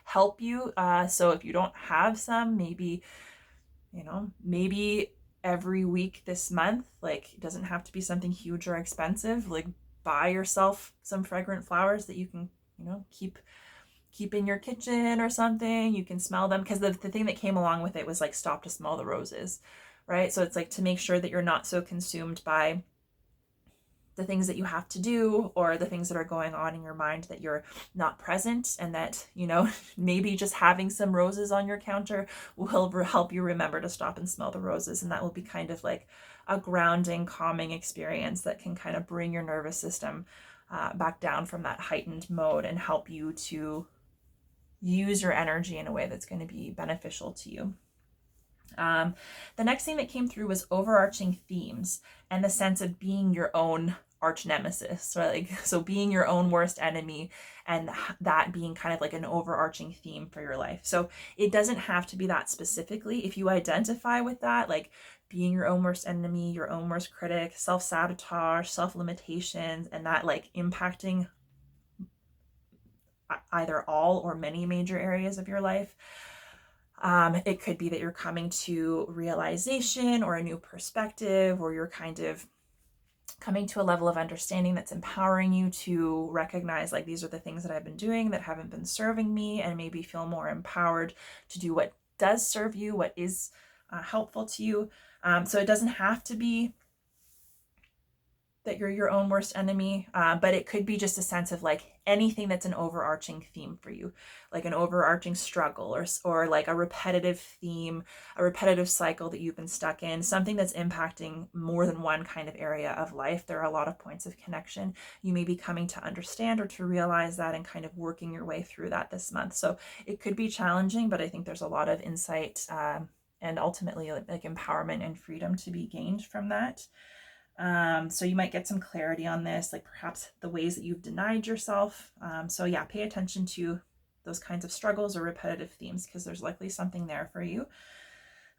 help you. So if you don't have some, maybe every week this month, like it doesn't have to be something huge or expensive, like buy yourself some fragrant flowers that you can, keep in your kitchen or something. You can smell them, because the thing that came along with it was like stop to smell the roses, right? So it's like to make sure that you're not so consumed by the things that you have to do or the things that are going on in your mind that you're not present, and that, maybe just having some roses on your counter will help you remember to stop and smell the roses. And that will be kind of like a grounding, calming experience that can kind of bring your nervous system back down from that heightened mode and help you to use your energy in a way that's going to be beneficial to you. The next thing that came through was overarching themes and the sense of being your own arch nemesis, right? So being your own worst enemy, and that being kind of like an overarching theme for your life. So it doesn't have to be that specifically. If you identify with that, like being your own worst enemy, your own worst critic, self-sabotage, self-limitations, and that like impacting either all or many major areas of your life, it could be that you're coming to realization or a new perspective, or you're kind of coming to a level of understanding that's empowering you to recognize, like, these are the things that I've been doing that haven't been serving me, and maybe feel more empowered to do what does serve you, what is helpful to you. So it doesn't have to be that you're your own worst enemy, but it could be just a sense of like anything that's an overarching theme for you, like an overarching struggle, or like a repetitive theme, a repetitive cycle that you've been stuck in, something that's impacting more than one kind of area of life. There are a lot of points of connection. You may be coming to understand or to realize that, and kind of working your way through that this month. So it could be challenging, but I think there's a lot of insight and ultimately like empowerment and freedom to be gained from that. So you might get some clarity on this, like perhaps the ways that you've denied yourself. So yeah, pay attention to those kinds of struggles or repetitive themes, because there's likely something there for you.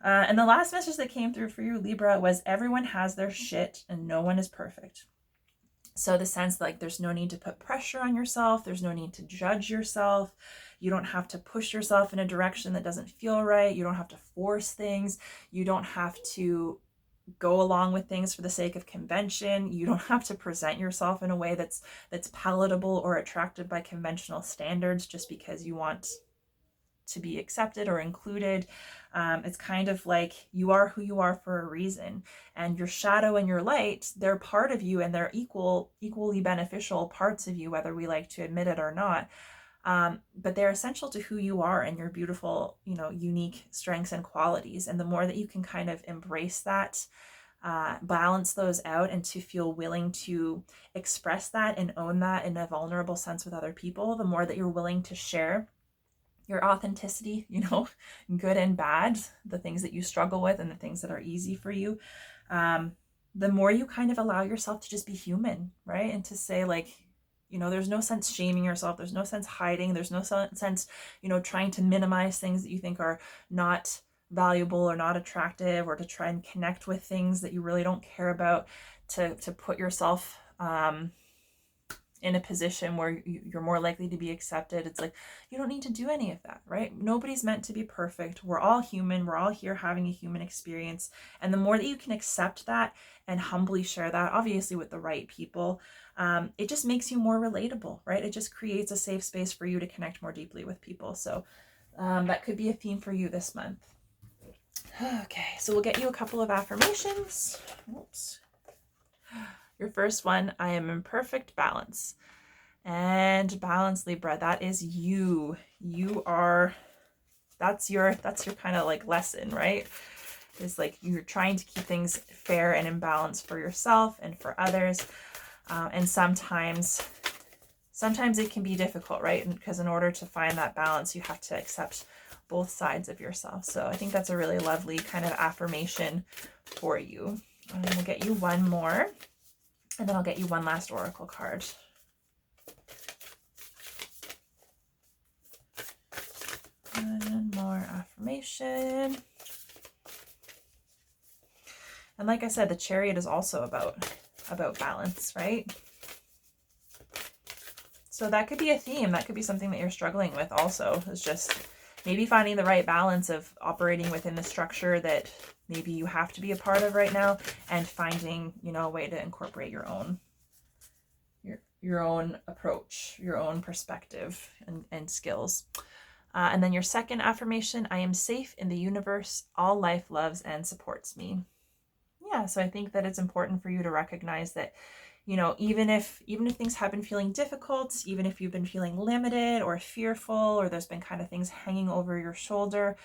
And the last message that came through for you, Libra, was everyone has their shit and no one is perfect. So the sense like there's no need to put pressure on yourself. There's no need to judge yourself. You don't have to push yourself in a direction that doesn't feel right. You don't have to force things. You don't have to go along with things for the sake of convention. You don't have to present yourself in a way that's palatable or attractive by conventional standards just because you want to be accepted or included. It's kind of like you are who you are for a reason, and your shadow and your light, they're part of you, and they're equally beneficial parts of you, whether we like to admit it or not. But they're essential to who you are and your beautiful, unique strengths and qualities. And the more that you can kind of embrace that, balance those out, and to feel willing to express that and own that in a vulnerable sense with other people, the more that you're willing to share your authenticity, good and bad, the things that you struggle with and the things that are easy for you, the more you kind of allow yourself to just be human, right? And to say like, there's no sense shaming yourself. There's no sense hiding. There's no sense, trying to minimize things that you think are not valuable or not attractive, or to try and connect with things that you really don't care about, to put yourself in a position where you're more likely to be accepted. It's like, you don't need to do any of that, right? Nobody's meant to be perfect. We're all human. We're all here having a human experience. And the more that you can accept that and humbly share that, obviously with the right people, it just makes you more relatable, right? It just creates a safe space for you to connect more deeply with people. So that could be a theme for you this month. Okay, so we'll get you a couple of affirmations. Oops. Your first one, I am in perfect balance. And balance, Libra, that is you. You are, that's your kind of like lesson, right? It's like you're trying to keep things fair and in balance for yourself and for others. And sometimes it can be difficult, right? Because in order to find that balance, you have to accept both sides of yourself. So I think that's a really lovely kind of affirmation for you. And we'll get you one more, and then I'll get you one last oracle card. One more affirmation. And like I said, the Chariot is also about balance, right? So that could be a theme. That could be something that you're struggling with also. It's just maybe finding the right balance of operating within the structure that maybe you have to be a part of right now, and finding, you know, a way to incorporate your own approach, your own perspective and skills. And then your second affirmation, I am safe in the universe. All life loves and supports me. Yeah, so I think that it's important for you to recognize that, you know, even if things have been feeling difficult, even if you've been feeling limited or fearful, or there's been kind of things hanging over your shoulder,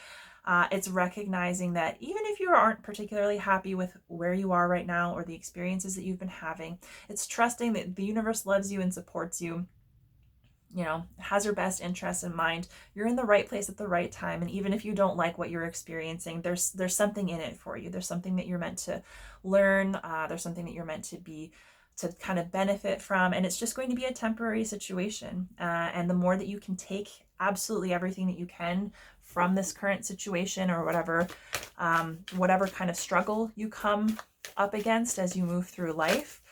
it's recognizing that even if you aren't particularly happy with where you are right now or the experiences that you've been having, it's trusting that the universe loves you and supports you, you know, has your best interests in mind. You're in the right place at the right time. And even if you don't like what you're experiencing, there's something in it for you. There's something that you're meant to learn. There's something that you're meant to kind of benefit from. And it's just going to be a temporary situation. And the more that you can take absolutely everything that you can from this current situation, or whatever kind of struggle you come up against as you move through life,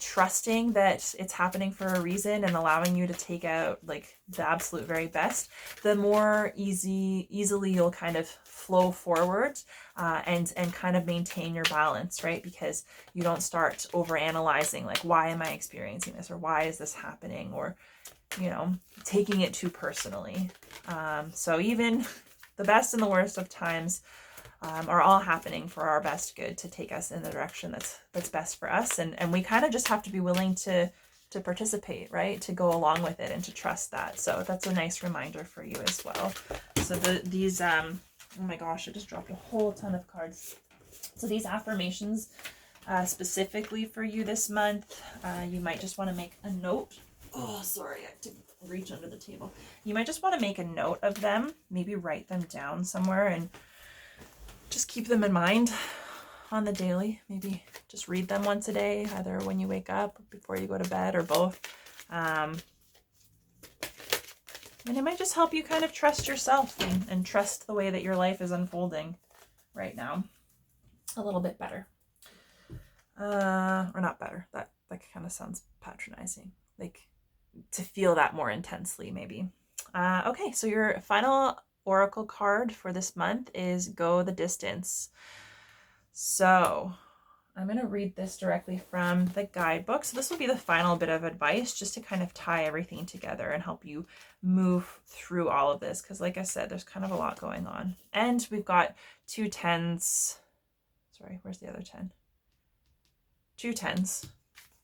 trusting that it's happening for a reason and allowing you to take out like the absolute very best, the more easily you'll kind of flow forward, and kind of maintain your balance, right? Because you don't start over analyzing, like, why am I experiencing this, or why is this happening, or, you know, taking it too personally. So even the best and the worst of times are all happening for our best good, to take us in the direction that's best for us. And we kind of just have to be willing to participate, right? To go along with it and to trust that. So that's a nice reminder for you as well. So these, oh my gosh, I just dropped a whole ton of cards. So these affirmations, specifically for you this month, you might just want to make a note. Oh, sorry, I have to reach under the table. You might just want to make a note of them, maybe write them down somewhere, and just keep them in mind on the daily. Maybe just read them once a day, either when you wake up, before you go to bed, or both. And it might just help you kind of trust yourself and trust the way that your life is unfolding right now a little bit better. Or not better. That kind of sounds patronizing. Like, to feel that more intensely, maybe. Okay, so your final oracle card for this month is Go the Distance. So I'm going to read this directly from the guidebook. So this will be the final bit of advice, just to kind of tie everything together and help you move through all of this. Because like I said, there's kind of a lot going on. And we've got 2 10s. Sorry, where's the other 10? 2 10s.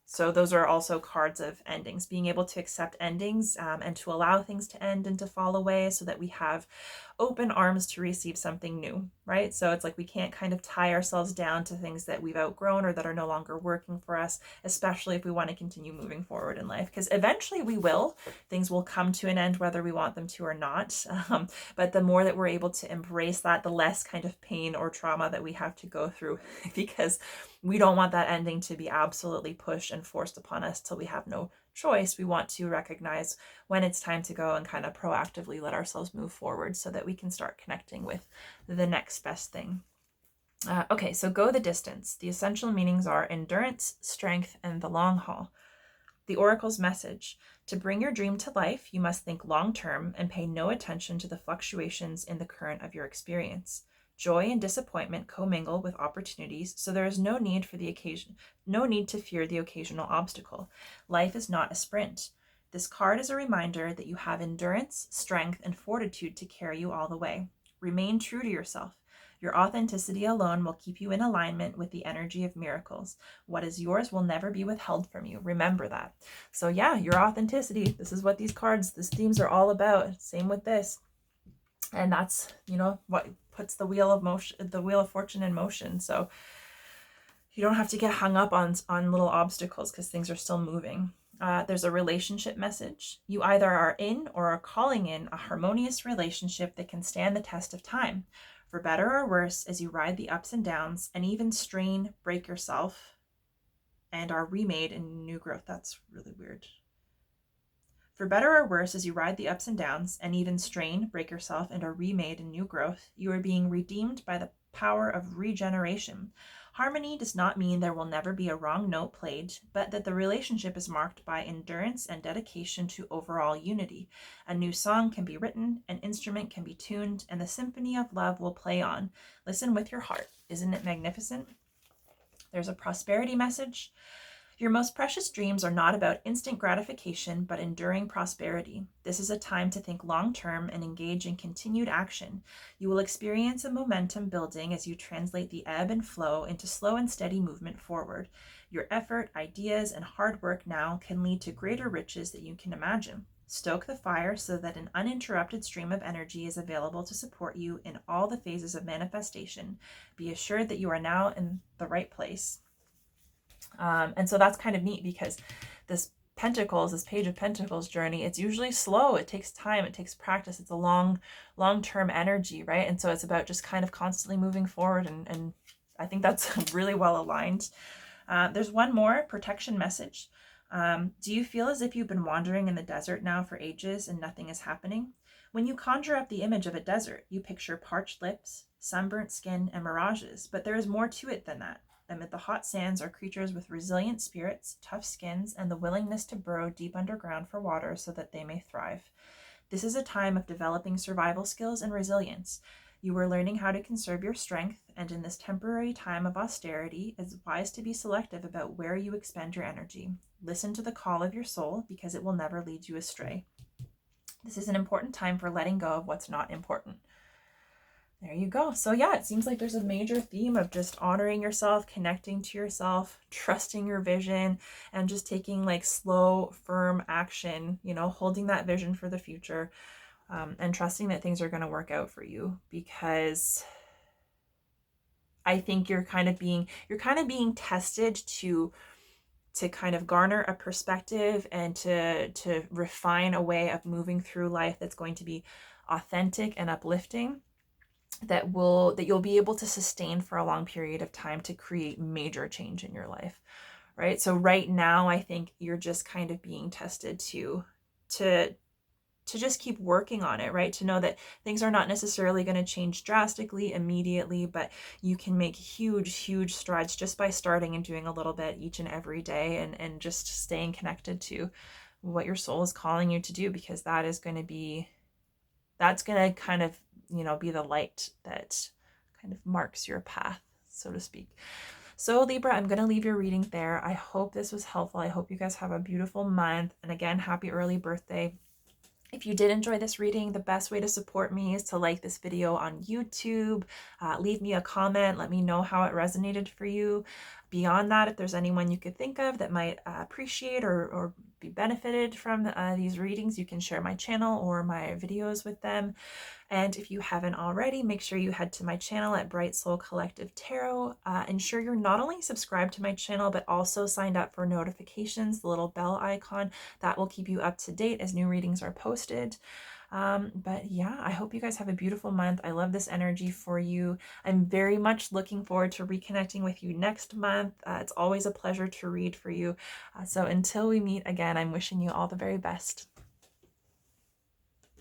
So those are also cards of endings, being able to accept endings, and to allow things to end and to fall away, so that we have open arms to receive something new, right? So it's like we can't kind of tie ourselves down to things that we've outgrown or that are no longer working for us, especially if we want to continue moving forward in life, because eventually we will. Things will come to an end whether we want them to or not. But the more that we're able to embrace that, the less kind of pain or trauma that we have to go through, because we don't want that ending to be absolutely pushed and forced upon us till we have no choice. We want to recognize when it's time to go and kind of proactively let ourselves move forward, so that we can start connecting with the next best thing. Okay, so go the distance. The essential meanings are endurance, strength, and the long haul. The Oracle's message: to bring your dream to life, you must think long term and pay no attention to the fluctuations in the current of your experience. Joy and disappointment commingle with opportunities, so there is no need to fear the occasional obstacle. Life is not a sprint. This card is a reminder that you have endurance, strength, and fortitude to carry you all the way. Remain true to yourself. Your authenticity alone will keep you in alignment with the energy of miracles. What is yours will never be withheld from you. Remember that. So yeah, your authenticity. This is what these cards, these themes are all about. Same with this. And that's, you know, what puts the wheel of motion, the wheel of fortune in motion. So you don't have to get hung up on little obstacles because things are still moving. There's a relationship message. You either are in or are calling in a harmonious relationship that can stand the test of time. For better or worse, as you ride the ups and downs and even strain, break yourself, and are remade in new growth. That's really weird. For better or worse, as you ride the ups and downs and even strain, break yourself, and are remade in new growth, you are being redeemed by the power of regeneration. Harmony does not mean there will never be a wrong note played, but that the relationship is marked by endurance and dedication to overall unity. A new song can be written, an instrument can be tuned, and the symphony of love will play on. Listen with your heart. Isn't it magnificent? There's a prosperity message. Your most precious dreams are not about instant gratification, but enduring prosperity. This is a time to think long-term and engage in continued action. You will experience a momentum building as you translate the ebb and flow into slow and steady movement forward. Your effort, ideas, and hard work now can lead to greater riches that you can imagine. Stoke the fire so that an uninterrupted stream of energy is available to support you in all the phases of manifestation. Be assured that you are now in the right place. And so that's kind of neat because this Page of Pentacles journey, it's usually slow. It takes time. It takes practice. It's a long-term energy, right? And so it's about just kind of constantly moving forward. And I think that's really well aligned. There's one more protection message. Do you feel as if you've been wandering in the desert now for ages and nothing is happening? When you conjure up the image of a desert, you picture parched lips, sunburnt skin, and mirages, but there is more to it than that. Amid the hot sands are creatures with resilient spirits, tough skins, and the willingness to burrow deep underground for water so that they may thrive. This is a time of developing survival skills and resilience. You are learning how to conserve your strength, and in this temporary time of austerity, it's wise to be selective about where you expend your energy. Listen to the call of your soul, because it will never lead you astray. This is an important time for letting go of what's not important. There you go. So yeah, it seems like there's a major theme of just honoring yourself, connecting to yourself, trusting your vision, and just taking like slow, firm action, you know, holding that vision for the future, and trusting that things are going to work out for you, because I think you're kind of being tested to kind of garner a perspective and to refine a way of moving through life that's going to be authentic and uplifting, that you'll be able to sustain for a long period of time to create major change in your life, right? So right now, I think you're just kind of being tested to just keep working on it, right? To know that things are not necessarily going to change drastically immediately, but you can make huge strides just by starting and doing a little bit each and every day, and just staying connected to what your soul is calling you to do, because that's going to kind of, you know, be the light that kind of marks your path, so to speak. So Libra, I'm going to leave your reading there. I hope this was helpful. I hope you guys have a beautiful month. And again, happy early birthday. If you did enjoy this reading, the best way to support me is to like this video on YouTube, leave me a comment, let me know how it resonated for you. Beyond that, if there's anyone you could think of that might appreciate or be benefited from these readings, you can share my channel or my videos with them. And if you haven't already, make sure you head to my channel at Bright Soul Collective Tarot. Ensure you're not only subscribed to my channel, but also signed up for notifications, the little bell icon. That will keep you up to date as new readings are posted. But yeah, I hope you guys have a beautiful month. I love this energy for you. I'm very much looking forward to reconnecting with you next month. It's always a pleasure to read for you. So until we meet again, I'm wishing you all the very best.